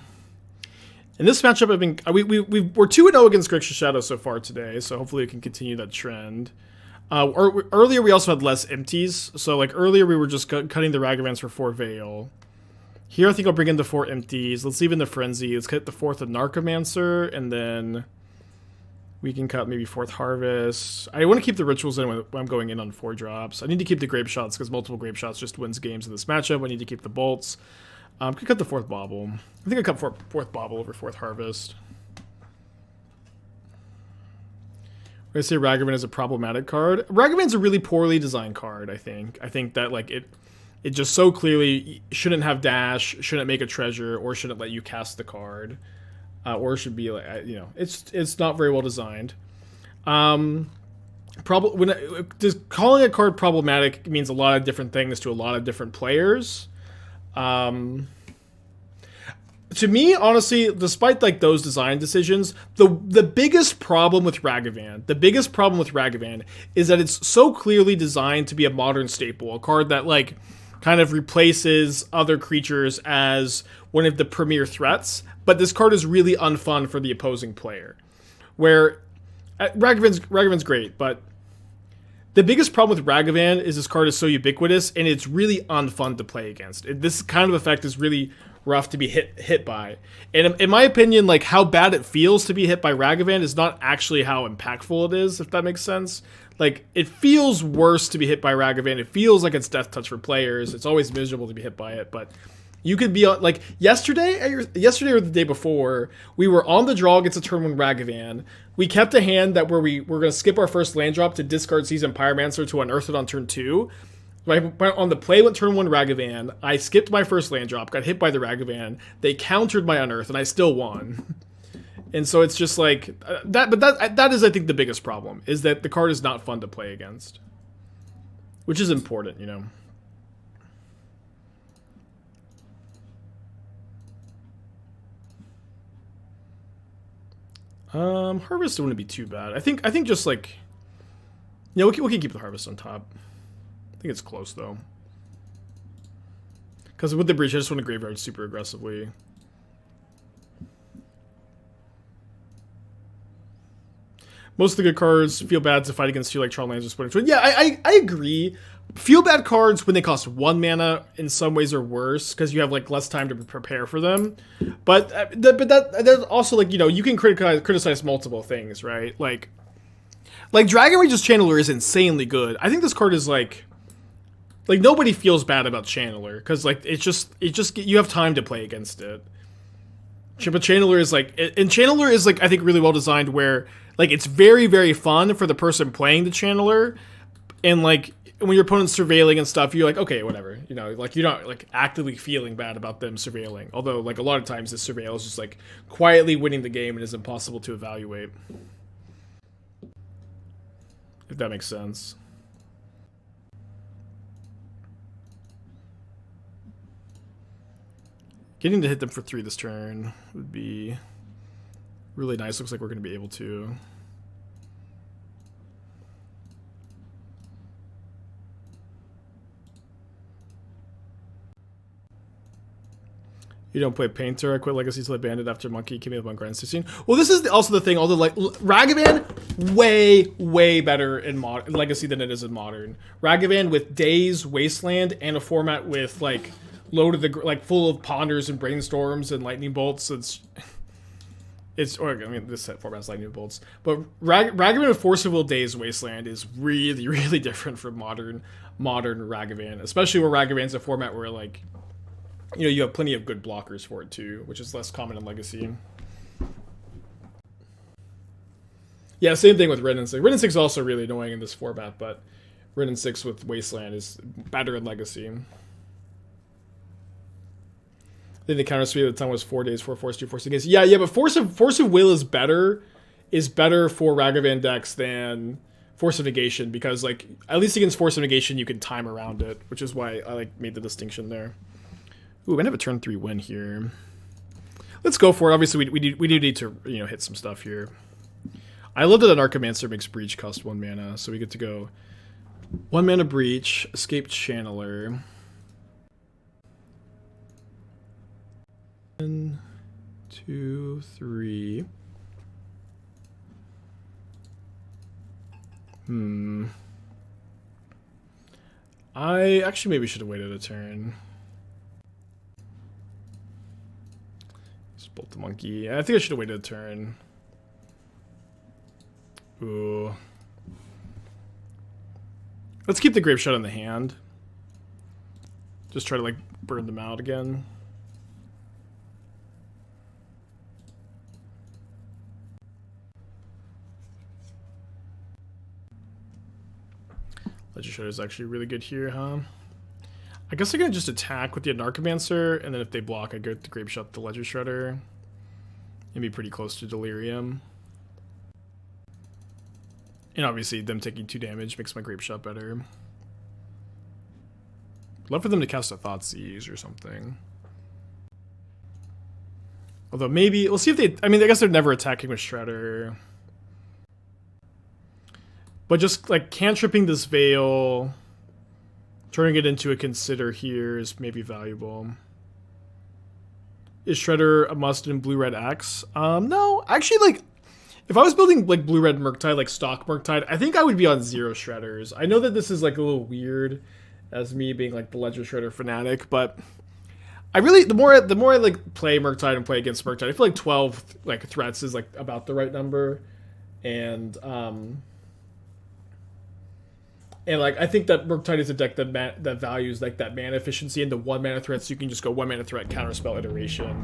In this matchup, we're 2-0 against Grixis Shadow so far today, so hopefully we can continue that trend. Earlier we also had less empties, so like earlier we were just cutting the Ragavans for 4 Veil. Here I think I'll bring in the 4 empties. Let's leave in the Frenzy. Let's cut the 4th Anarchomancer, and then we can cut maybe 4th Harvest. I want to keep the Rituals in when I'm going in on 4 drops. I need to keep the Grapeshots because multiple Grapeshots just wins games in this matchup. I need to keep the Bolts. Could cut the 4th Bauble. I think I cut 4th Bauble over 4th Harvest. I say Ragavan is a problematic card. Ragavan's a really poorly designed card, I think. I think that like it just so clearly shouldn't have dash, shouldn't make a treasure, or shouldn't let you cast the card. Or should be like, you know, it's not very well designed. Calling a card problematic means a lot of different things to a lot of different players. To me, honestly, despite like those design decisions, the biggest problem with Ragavan, is that it's so clearly designed to be a modern staple, a card that like kind of replaces other creatures as one of the premier threats. But this card is really unfun for the opposing player. Where Ragavan's great, but the biggest problem with Ragavan is this card is so ubiquitous and it's really unfun to play against. This kind of effect is really rough to be hit by. And in my opinion, like how bad it feels to be hit by Ragavan is not actually how impactful it is, if that makes sense. Like it feels worse to be hit by Ragavan. It feels like it's death touch for players. It's always miserable to be hit by it, but you could be on, like yesterday or the day before, we were on the draw against a turn 1 Ragavan. We kept a hand that where we were going to skip our first land drop to discard Seasoned Pyromancer to unearth it on turn 2. On the play went turn 1 Ragavan. I skipped my first land drop, got hit by the Ragavan. They countered my unearth, and I still won. And so it's just like that. But that is, I think, the biggest problem is that the card is not fun to play against, which is important, you know. Harvest wouldn't be too bad. I think just like, yeah, we can keep the Harvest on top. I think it's close though. Because with the Breach, I just want to graveyard super aggressively. Most of the good cards feel bad to fight against you, like Charl Lands or Splitting Twin. Yeah, I agree. Feel bad cards when they cost 1 mana in some ways are worse because you have like less time to prepare for them. But that's also like, you know, you can criticize multiple things, right? Like Dragon Rage's Channeler is insanely good. I think this card is like nobody feels bad about Channeler because like it's just you have time to play against it. But Channeler is like, and Channeler is like I think really well designed where like it's very, very fun for the person playing the Channeler, and like when your opponent's surveilling and stuff, you're like, okay, whatever, you know, like you're not like actively feeling bad about them surveilling. Although like a lot of times this surveil is just like quietly winning the game and is impossible to evaluate. If that makes sense. Getting to hit them for 3 this turn would be really nice. Looks like we're going to be able to. You don't play Painter. I quit Legacy till I banned it after Monkey came up on Grand 16. Well, this is also the thing. All the like Ragavan, way better in Legacy than it is in Modern. Ragavan with Days, Wasteland, and a format with like loaded the like full of ponders and brainstorms and lightning bolts. Or I mean, this set format has lightning bolts, but Ragavan with Force of Will, Days, Wasteland is really different from modern Ragavan, especially where Ragavan's a format where like, you know, you have plenty of good blockers for it too, which is less common in Legacy. Yeah, same thing with Ren and 6. Ren and 6 is also really annoying in this format, but Ren and 6 with Wasteland is better in Legacy. I think the counter speed at the time was 4 days for Force 2, Force against. Yeah, but Force of Will is better for Ragavan decks than Force of Negation, because like at least against Force of Negation you can time around it, which is why I like made the distinction there. Ooh, I'm gonna have a turn 3 win here. Let's go for it. Obviously, we do need to, you know, hit some stuff here. I love that Anarchomancer makes Breach cost 1 mana, so we get to go 1 mana Breach, Escape Channeler. 1, 2, 3. I actually maybe should have waited a turn. Bolt the monkey. I think I should have waited a turn. Ooh. Let's keep the Grapeshot in the hand. Just try to like burn them out again. Ledger Shredder is actually really good here, huh? I guess I'm going to just attack with the Anarchomancer, and then if they block, I go to Grapeshot the Ledger Shredder. And be pretty close to Delirium. And obviously, them taking 2 damage makes my Grapeshot better. Love for them to cast a Thoughtseize or something. Although maybe, we'll see if they, I mean, I guess they're never attacking with Shredder. But just like cantripping this Veil, turning it into a Consider here is maybe valuable. Is Shredder a must in Blue-Red X? No. Actually, like, if I was building, like, Blue-Red Murktide, like, stock Murktide, I think I would be on 0 Shredders. I know that this is, like, a little weird as me being, like, the Ledger Shredder fanatic, but I really, the more I, like, play Murktide and play against Murktide, I feel like 12, like, threats is, like, about the right number. And like, I think that Murktide is a deck that values, like, that mana efficiency into 1 mana threat, so you can just go 1 mana threat, counterspell, iteration.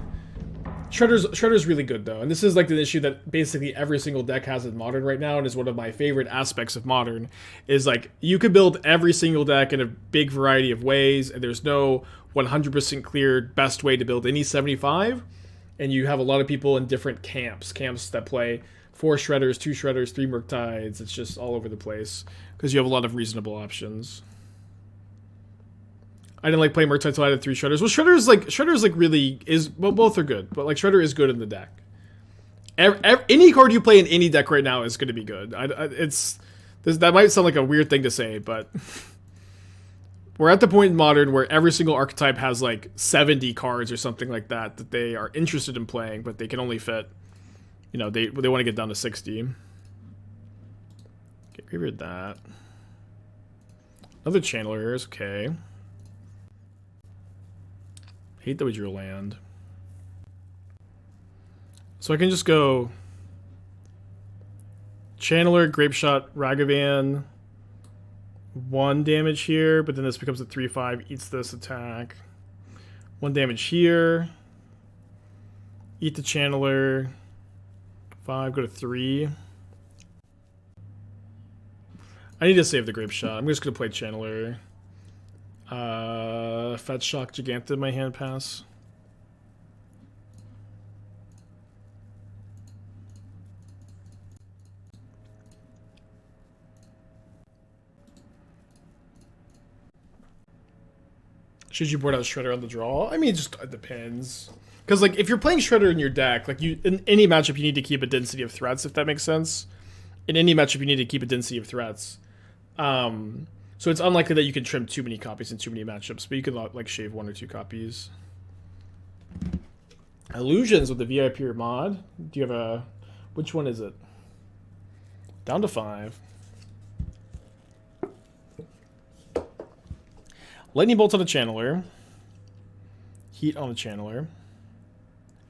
Shredder's really good, though, and this is, like, the issue that basically every single deck has in Modern right now, and is one of my favorite aspects of Modern, is, like, you could build every single deck in a big variety of ways, and there's no 100% clear best way to build any 75, and you have a lot of people in different camps that play 4 Shredders, 2 Shredders, 3 Murktides. It's just all over the place because you have a lot of reasonable options. I didn't like playing Murktide until I had 3 Shredders. Well, Shredder's like really is, well, both are good, but like Shredder is good in the deck. Any card you play in any deck right now is going to be good. That might sound like a weird thing to say, but we're at the point in Modern where every single archetype has like 70 cards or something like that they are interested in playing, but they can only fit, you know, they want to get down to 60. Okay, graveyard that. Another Channeler is okay. Hate that we drew a land. So I can just go Channeler, Grapeshot, Ragavan. 1 damage here, but then this becomes a 3/5, eats this attack. 1 damage here. Eat the Channeler. 5, go to 3. I need to save the Grapeshot. I'm just going to play Channeler. Fetch Shock Jegantha in my hand pass. Should you board out Shredder on the draw? I mean, it just depends. Because, like, if you're playing Shredder in your deck, like, in any matchup, you need to keep a density of threats, if that makes sense. In any matchup, you need to keep a density of threats. So it's unlikely that you can trim too many copies in too many matchups, but you can, like, shave 1 or 2 copies. Illusions with the VIP mod. Do you have a... Which one is it? Down to 5. Lightning Bolt on the Channeler. Heat on the Channeler.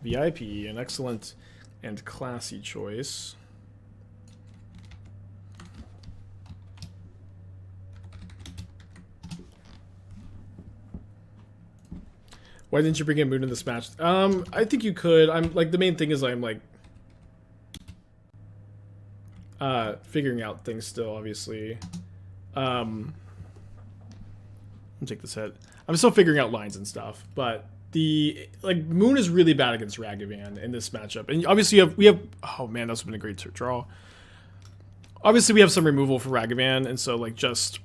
VIP, an excellent and classy choice. Why didn't you bring in Moon in this match? I think you could. I'm like, the main thing is I'm like figuring out things still, obviously. Let me take this hit. I'm still figuring out lines and stuff, but the Moon is really bad against Ragavan in this matchup. And obviously we have oh man, that's been a great draw. Obviously we have some removal for Ragavan, and so like just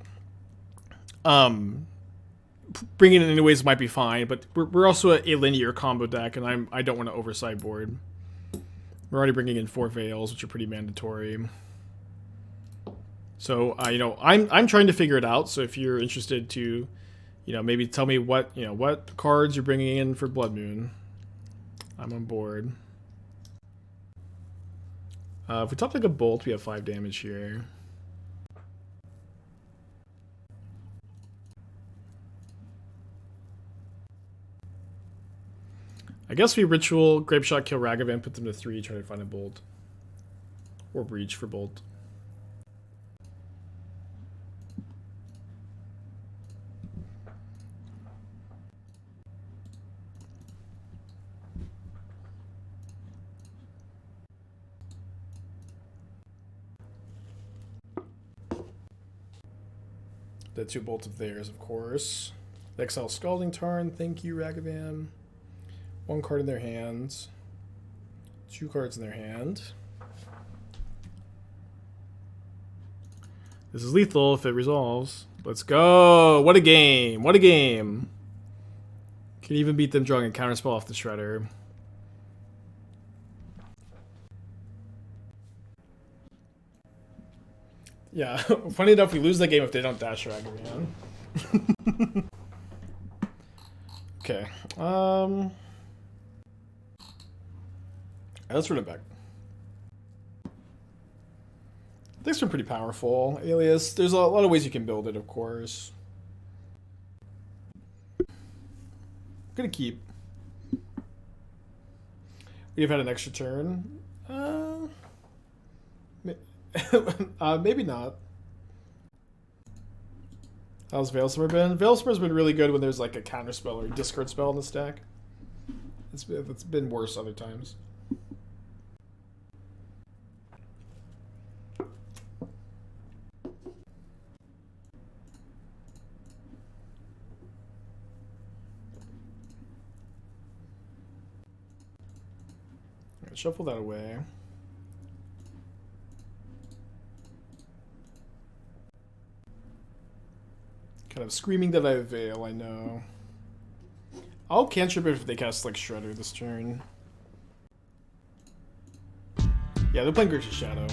bringing it in ways might be fine, but we're also a linear combo deck, and I don't want to over-sideboard. We're already bringing in 4 Veils, which are pretty mandatory. So you know, I'm trying to figure it out. So if you're interested to, you know, maybe tell me what what cards you're bringing in for Blood Moon, I'm on board. If we top like a Bolt, we have 5 damage here. I guess we Ritual, Grapeshot, kill Ragavan, put them to 3, try to find a Bolt. Or Breach for Bolt. The 2 bolts of theirs, of course. Exile Scalding Tarn, thank you, Ragavan. 1 card in their hands. 2 cards in their hand. This is lethal if it resolves. Let's go! What a game! What a game! Can even beat them drawing a counterspell off the Shredder. Yeah, funny enough, we lose the game if they don't dash Ragavan. Okay. Let's run it back. These are pretty powerful. Alias, there's a lot of ways you can build it, of course. I'm gonna keep. We've had an extra turn. Maybe not. How's Veilsummer been? Veilsummer's been really good when there's like a counter spell or a discard spell in the stack. It's been worse other times. Alright, shuffle that away. Kind of screaming that I have Veil, I know. I'll cantrip if they cast like Shredder this turn. Yeah, they're playing Grixis Shadow.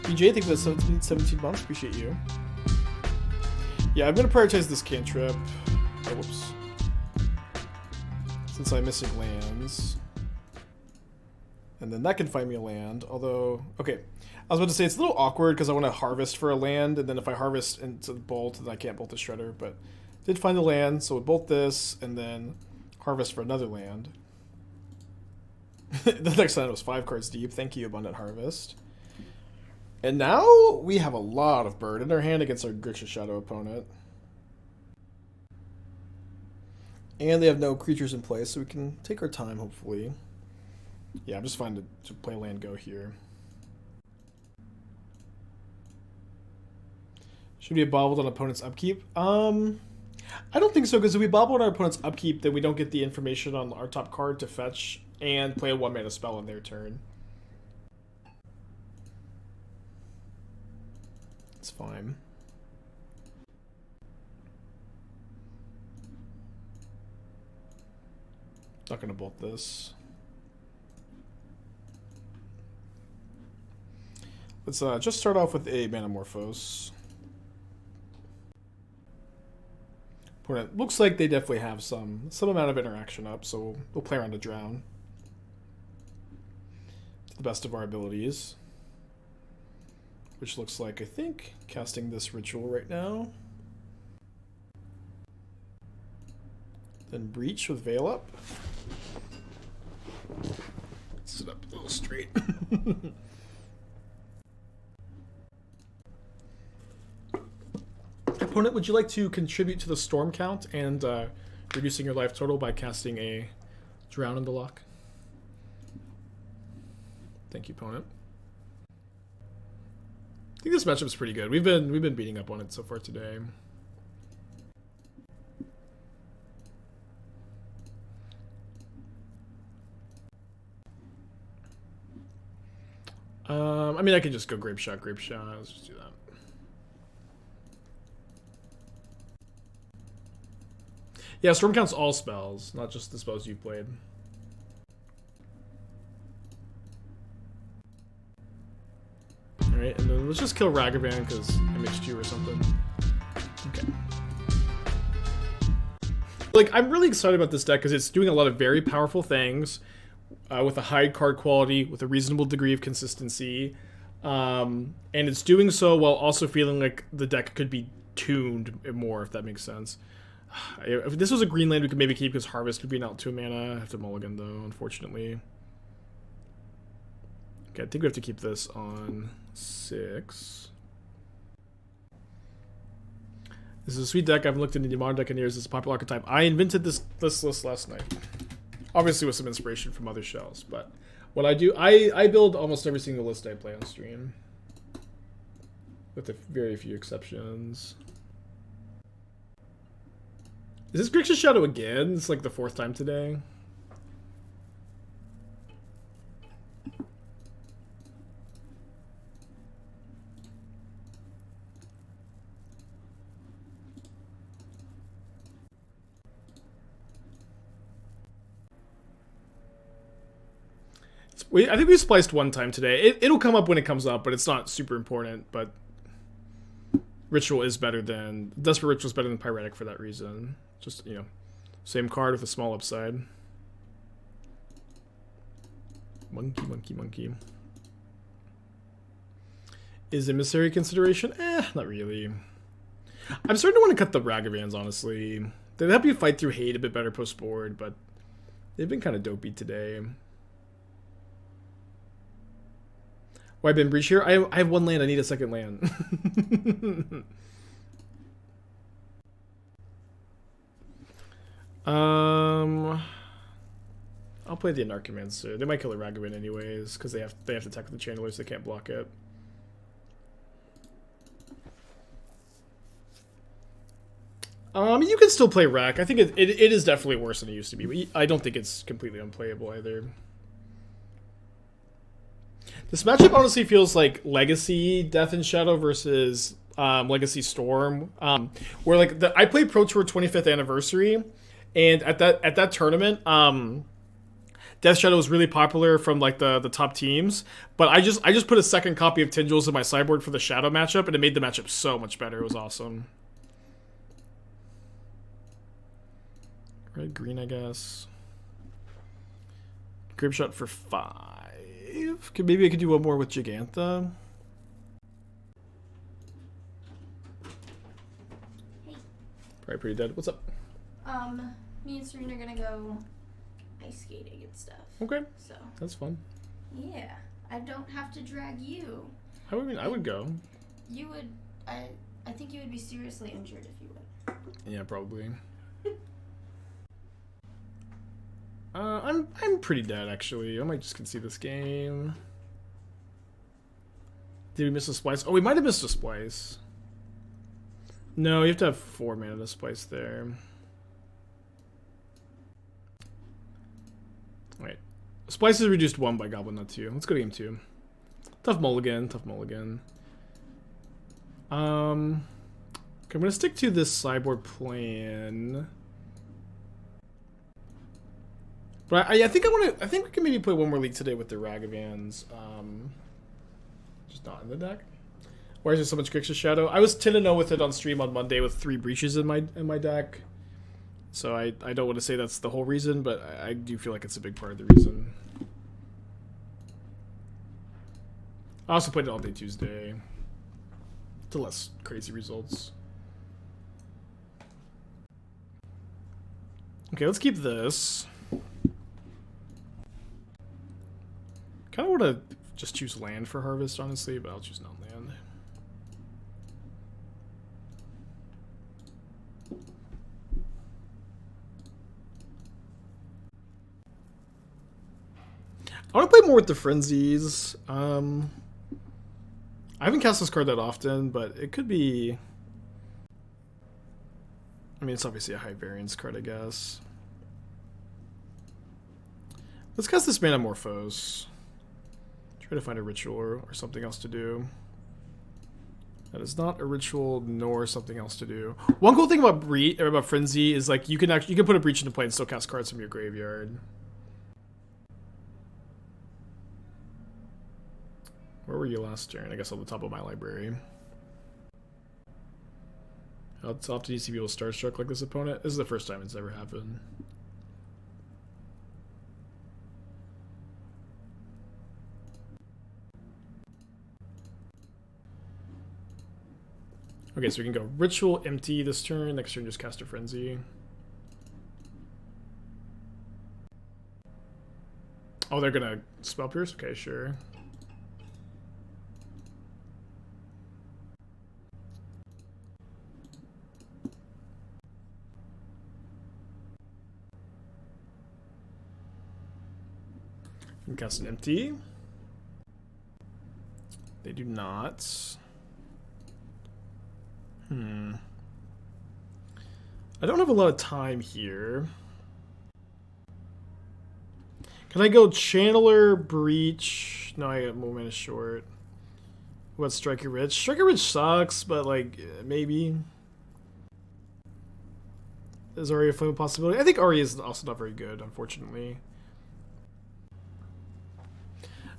BJ, thank you for the 17 months. Appreciate you. Yeah, I'm gonna prioritize this cantrip. Oh, whoops. Since I'm missing lands. And then that can find me a land, although... Okay, I was about to say, it's a little awkward because I want to harvest for a land, and then if I harvest into the Bolt, then I can't Bolt the Shredder, but did find the land, so we'll Bolt this, and then harvest for another land. The next land was 5 cards deep. Thank you, Abundant Harvest. And now we have a lot of bird in our hand against our Grixis Shadow opponent. And they have no creatures in place, so we can take our time, hopefully. Yeah, I'm just fine to play land go here. Should we have bobbled on opponent's upkeep? I don't think so, because if we bobble on our opponent's upkeep, then we don't get the information on our top card to fetch and play a 1-mana spell on their turn. It's fine. Not gonna bolt this. Let's just start off with a Manamorphose. Looks like they definitely have some amount of interaction up, so we'll play around to drown. to the best of our abilities. Which looks like, I think, casting this ritual right now. Then Breach with Veil up. Sit up a little straight. Opponent, would you like to contribute to the storm count and reducing your life total by casting a Drown in the Loch? Thank you, opponent. I think this matchup's pretty good. We've been beating up on it so far today. I mean, I could just go Grapeshot. Let's just do that. Yeah, Storm counts all spells, not just the spells you've played. Alright, and then let's just kill Ragavan because MHQ or something. Okay. Like, I'm really excited about this deck because it's doing a lot of very powerful things with a high card quality, with a reasonable degree of consistency. And it's doing so while also feeling like the deck could be tuned more, if that makes sense. If this was a green land, we could maybe keep because Harvest could be an out 2 mana. I have to mulligan, though, unfortunately. Okay, I think we have to keep this on 6. This is a sweet deck. I haven't looked into the modern deck in years. It's a popular archetype. I invented this list last night. Obviously with some inspiration from other shells, but what I do, I build almost every single list I play on stream. With a very few exceptions. Is this Grixis Shadow again? It's like the 4th time today. I think we spliced one time today. It'll come up when it comes up, but it's not super important. But Ritual is better than... Desperate Ritual is better than Pyretic for that reason. Just, you know, same card with a small upside. Monkey. Is emissary consideration? Not really. I'm starting to want to cut the Ragavans, honestly. They'd help you fight through hate a bit better post-board, but they've been kind of dopey today. Why been Breach here? I have 1 land. I need a 2nd land. I'll play the Anarchomancer. They might kill the Ragavan anyways, because they have to attack with the Channelers. They can't block it. You can still play Rack. I think it is definitely worse than it used to be. But I don't think it's completely unplayable either. This matchup honestly feels like Legacy Death and Shadow versus Legacy Storm, where like I played Pro Tour 25th anniversary, and at that tournament, Death Shadow was really popular from like the top teams. But I just put a 2nd copy of Tindrils in my sideboard for the Shadow matchup, and it made the matchup so much better. It was awesome. Red green, I guess. Grapeshot for 5. Maybe I could do one more with Jegantha. Hey. Probably pretty dead. What's up? Me and Serena are gonna go ice skating and stuff. Okay. So. That's fun. Yeah. I don't have to drag you. I would go. You would... I think you would be seriously injured if you would. Yeah, probably. I'm pretty dead, actually. I might just concede this game. Did we miss a splice? Oh, we might have missed a splice. No, you have to have 4 mana to splice there. Wait. Splice is reduced 1 by Goblin, not 2. Let's go to game 2. Tough mulligan. Okay, I'm gonna stick to this sideboard plan. But I think I think we can maybe play one more league today with the Ragavans. Just not in the deck. Why is there so much Grixis Shadow? I was 10-0 with it on stream on Monday with 3 breaches in my deck. So I don't want to say that's the whole reason, but I do feel like it's a big part of the reason. I also played it all day Tuesday to less crazy results. Okay, let's keep this. Kind of want to just choose land for harvest, honestly, but I'll choose non-land. I want to play more with the frenzies. I haven't cast this card that often, but it could be... I mean, it's obviously a high variance card, I guess. Let's cast this Manamorphose. Try to find a ritual or something else to do. That is not a ritual nor something else to do. One cool thing about Frenzy is like you can put a breach into play and still cast cards from your graveyard. Where were you last turn? I guess on the top of my library. How often do you see people starstruck like this opponent? This is the first time it's ever happened. Okay, so we can go Ritual, empty this turn. Next turn, just cast a Frenzy. Oh, they're gonna Spell Pierce? Okay, sure. You can cast an empty. They do not. I don't have a lot of time here. Can I go Channeler, Breach? No, I got movement is short. What, Striker Rich? Striker Rich sucks, but like, maybe. Is Aria Flame a possibility? I think Aria is also not very good, unfortunately.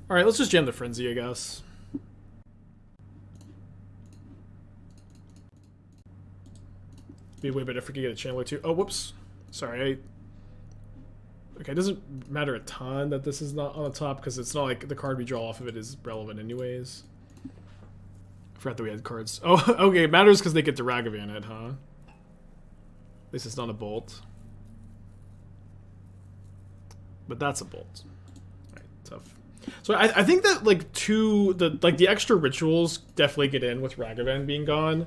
Alright, let's just jam the Frenzy, I guess. Be way better if we could get a Channeler too. Oh, whoops. Sorry. Okay, it doesn't matter a ton that this is not on the top because it's not like the card we draw off of it is relevant anyways. I forgot that we had cards. Oh, okay, it matters because they get to Ragavan it, huh? At least it's not a bolt. But that's a bolt. Alright, tough. So I think that like the extra rituals definitely get in with Ragavan being gone.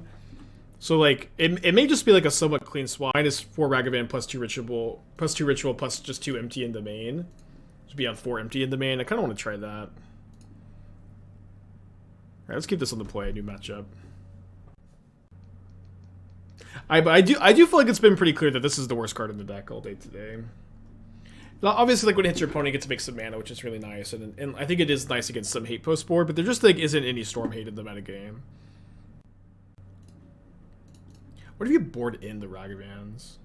So like it may just be like a somewhat clean swap. Minus 4 Ragavan plus 2 ritual plus just 2 empty in the main. Just be on 4 empty in the main. I kinda wanna try that. Alright, let's keep this on the play, new matchup. I do feel like it's been pretty clear that this is the worst card in the deck all day today. Now, obviously, like when it hits your opponent, you get to make some mana, which is really nice, and I think it is nice against some hate post board, but there just like isn't any storm hate in the metagame. What if you board in the Ragavans?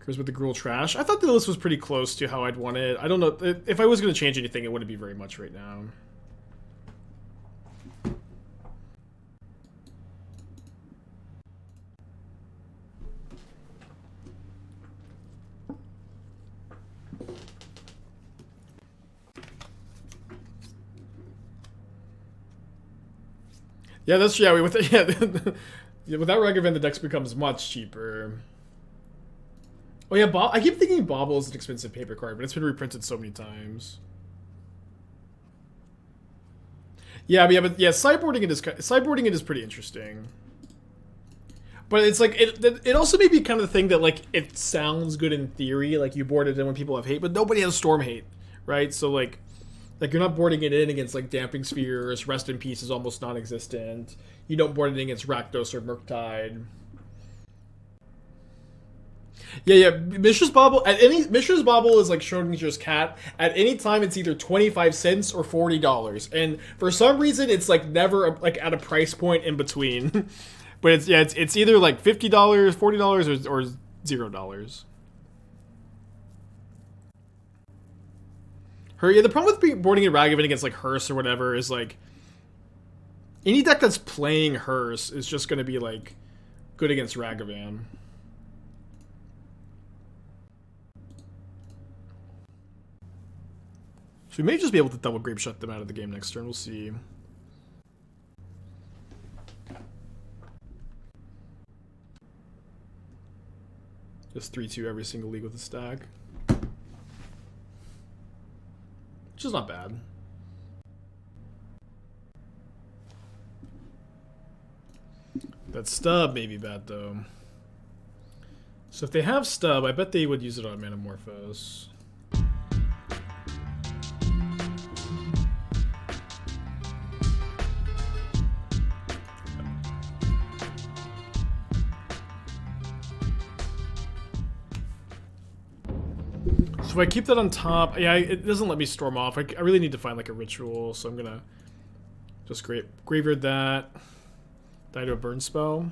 Cruise with the Gruul trash. I thought the list was pretty close to how I'd want it. I don't know if I was going to change anything, it wouldn't be very much right now. Yeah, that's yeah. With without Ragavan, the deck becomes much cheaper. Oh yeah, I keep thinking Bauble is an expensive paper card, but it's been reprinted so many times. Yeah, but sideboarding it is pretty interesting. But it's like it also may be kind of the thing that like it sounds good in theory, like you board it in when people have hate, but nobody has storm hate, right? So like you're not boarding it in against like Damping Spheres, Rest in Peace is almost non-existent. You don't board it in against Rakdos or Murktide. Yeah. Mishra's Bauble is like Schrodinger's cat. At any time, it's either 25 cents or $40, and for some reason, it's like never like at a price point in between. But it's either like $50, $40, or $0. The problem with boarding in Ragavan against like Hearse or whatever is like any deck that's playing Hearse is just going to be like good against Ragavan. So we may just be able to double Grapeshot them out of the game next turn. We'll see. Just 3-2 every single league with a stack. Which is not bad. That stub may be bad though. So if they have stub, I bet they would use it on Manamorphose. So if I keep that on top, yeah, it doesn't let me storm off. I really need to find like a ritual, so I'm gonna just graveyard that. Die to a burn spell.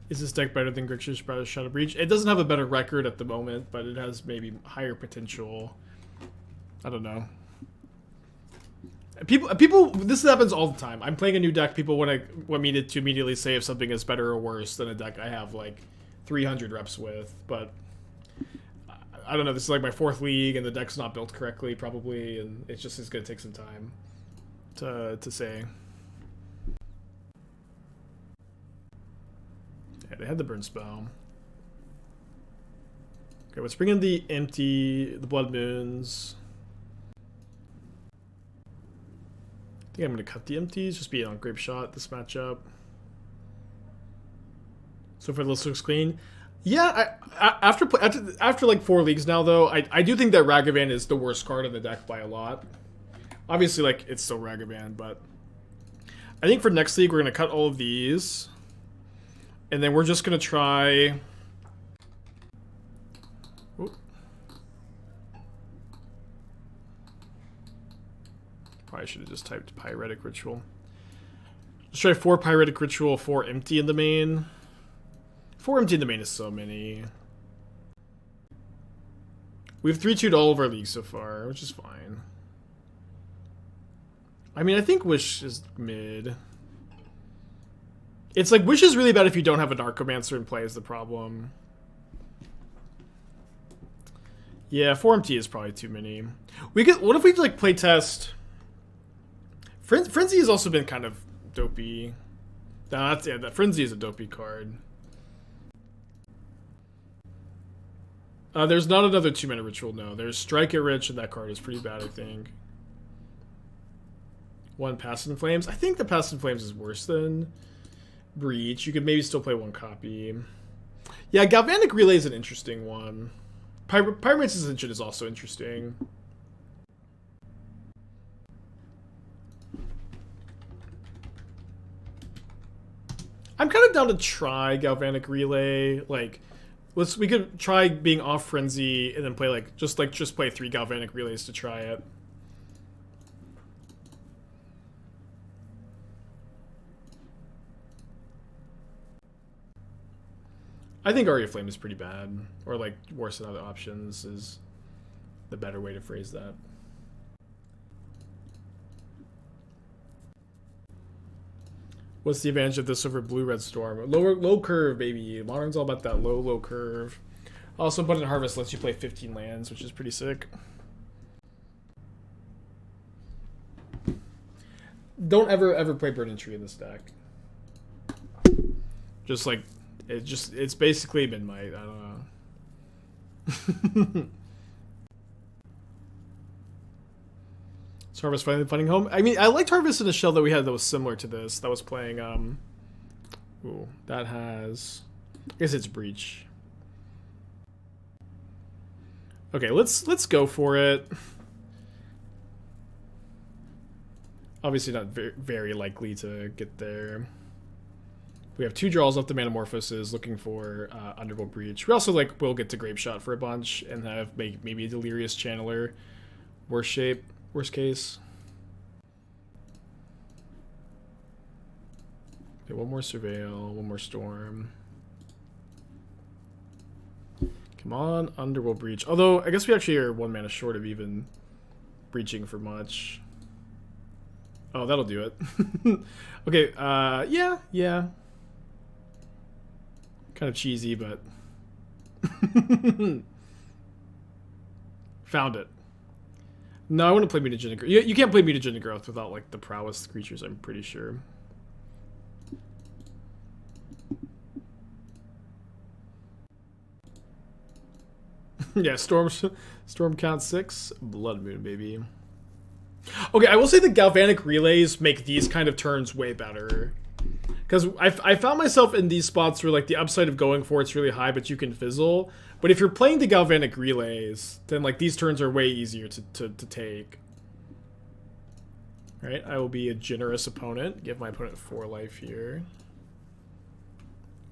Is this deck better than Grapeshot of Breach? It doesn't have a better record at the moment, but it has maybe higher potential. I don't know. People, this happens all the time. I'm playing a new deck. People want me to immediately say if something is better or worse than a deck I have like 300 reps with. But I don't know. This is like my 4th league, and the deck's not built correctly, probably, and it's gonna take some time to say. Yeah, they had the burn spell. Okay, let's bring in the Blood Moons. I think I'm gonna cut the empties, just be on Grapeshot this matchup. So far this looks clean. Yeah, after like 4 leagues now though, I do think that Ragavan is the worst card in the deck by a lot. Obviously, like, it's still Ragavan, but I think for next league we're gonna cut all of these. And then we're just going to try... Oop. Probably should have just typed Pyretic Ritual. Let's try 4 Pyretic Ritual, 4 empty in the main. 4 empty in the main is so many. We've 3-2'd all of our leagues so far, which is fine. I mean, I think Wish is mid. It's like, Wish is really bad if you don't have an Anarchomancer in play is the problem. Yeah, 4MT is probably too many. What if we like play test? Frenzy has also been kind of dopey. That Frenzy is a dopey card. There's not another 2-mana ritual, no. There's Strike It Rich, and that card is pretty bad, I think. 1 Passing Flames. I think the Passing Flames is worse than Breach. You could maybe still play 1 copy. Yeah, Galvanic Relay is an interesting one. Pyromancer's Ascension is also interesting. I'm kind of down to try Galvanic Relay. Like, we could try being off Frenzy and then play just play 3 Galvanic Relays to try it. I think Aria Flame is pretty bad, or like worse than other options is the better way to phrase that. What's the advantage of this over Blue-Red Storm? Low curve, baby. Modern's all about that low curve. Also, Abundant Harvest lets you play 15 lands, which is pretty sick. Don't ever play Burning Tree in this deck. Just like, it's basically Midnight. I don't know. Is Harvest finally finding home? I mean, I liked Harvest in a shell that we had that was similar to this. That was playing, ooh, that has... I guess it's Breach. Okay, let's go for it. Obviously not very likely to get there. We have 2 draws left. The Manamorphose looking for Underworld Breach. We also will get to Grapeshot for a bunch and have maybe a Delirious Channeler. Worst case. Okay, 1 more Surveil, 1 more Storm. Come on, Underworld Breach. Although I guess we actually are 1 mana short of even breaching for much. Oh, that'll do it. Okay, yeah. Kind of cheesy, but... Found it. No, I want to play Mutagen Growth. You can't play Mutagen Growth without like the prowess creatures, I'm pretty sure. Yeah, Storm count 6. Blood Moon, baby. Okay, I will say the Galvanic Relays make these kind of turns way better. Because I found myself in these spots where like the upside of going for it's really high, but you can fizzle. But if you're playing the Galvanic Relays, then like these turns are way easier to take. Alright, I will be a generous opponent. Give my opponent 4 life here.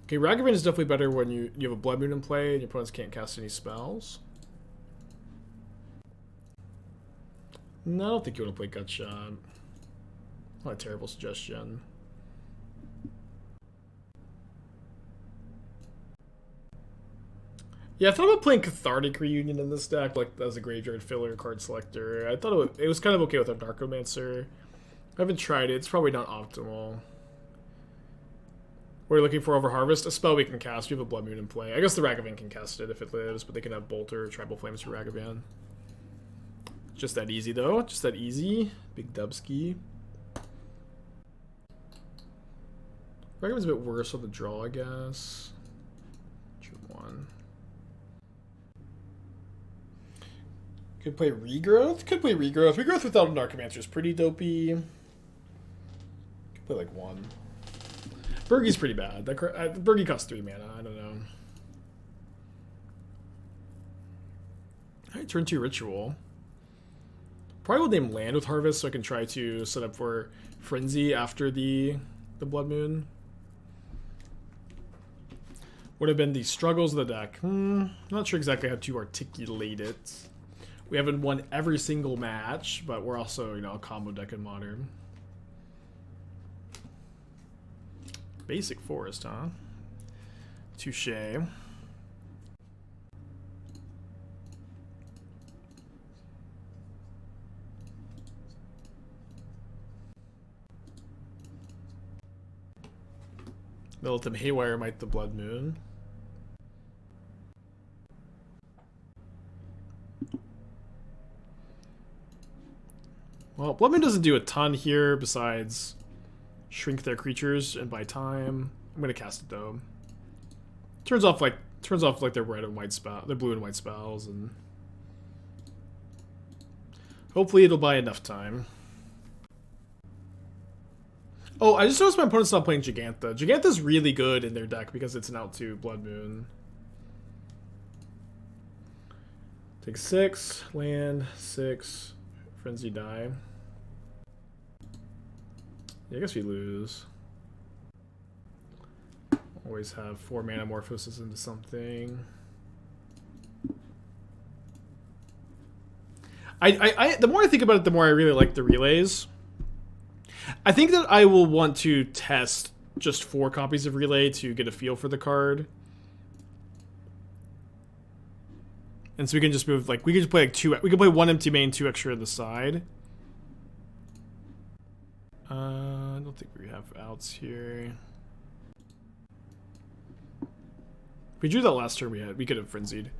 Okay, Ragavan is definitely better when you have a Blood Moon in play and your opponents can't cast any spells. No, I don't think you want to play Gutshot. Not a terrible suggestion. Yeah, I thought about playing Cathartic Reunion in this deck, like as a graveyard filler card selector. I thought it was kind of okay with Anarchomancer. I haven't tried it. It's probably not optimal. What are you looking for over Harvest? A spell we can cast. We have a Blood Moon in play. I guess the Ragavan can cast it if it lives, but they can have Bolter or Tribal Flames for Ragavan. Just that easy, though. Just that easy. Big Dubski. Ragavan's a bit worse on the draw, I guess. Turn 1. Could play Regrowth. Could play Regrowth. Regrowth without Anarchomancer is pretty dopey. Could play like 1. Bergie's pretty bad. Bergie costs 3 mana. I don't know. Alright, turn 2 Ritual. Probably will name land with Harvest so I can try to set up for Frenzy after the Blood Moon. Would have been the struggles of the deck. Not sure exactly how to articulate it. We haven't won every single match, but we're also, you know, a combo deck in Modern. Basic Forest, huh? Touché. They'll let them Haywire Might the Blood Moon. Well, Blood Moon doesn't do a ton here besides shrink their creatures and buy time. I'm gonna cast it though. Turns off like their red and white spell, their blue and white spells, and hopefully it'll buy enough time. Oh, I just noticed my opponent's not playing Jegantha. Jegantha's really good in their deck because it's an out to Blood Moon. Take 6, land, 6, Frenzy die. Yeah, I guess we lose. Always have 4 Manamorphoses into something. The more I think about it, the more I really like the relays. I think that I will want to test just 4 copies of Relay to get a feel for the card. And so we can just move, like, we can just play like 2, we can play 1 empty main, 2 extra on the side. I don't think we have outs here. If we drew that last turn we could have frenzied.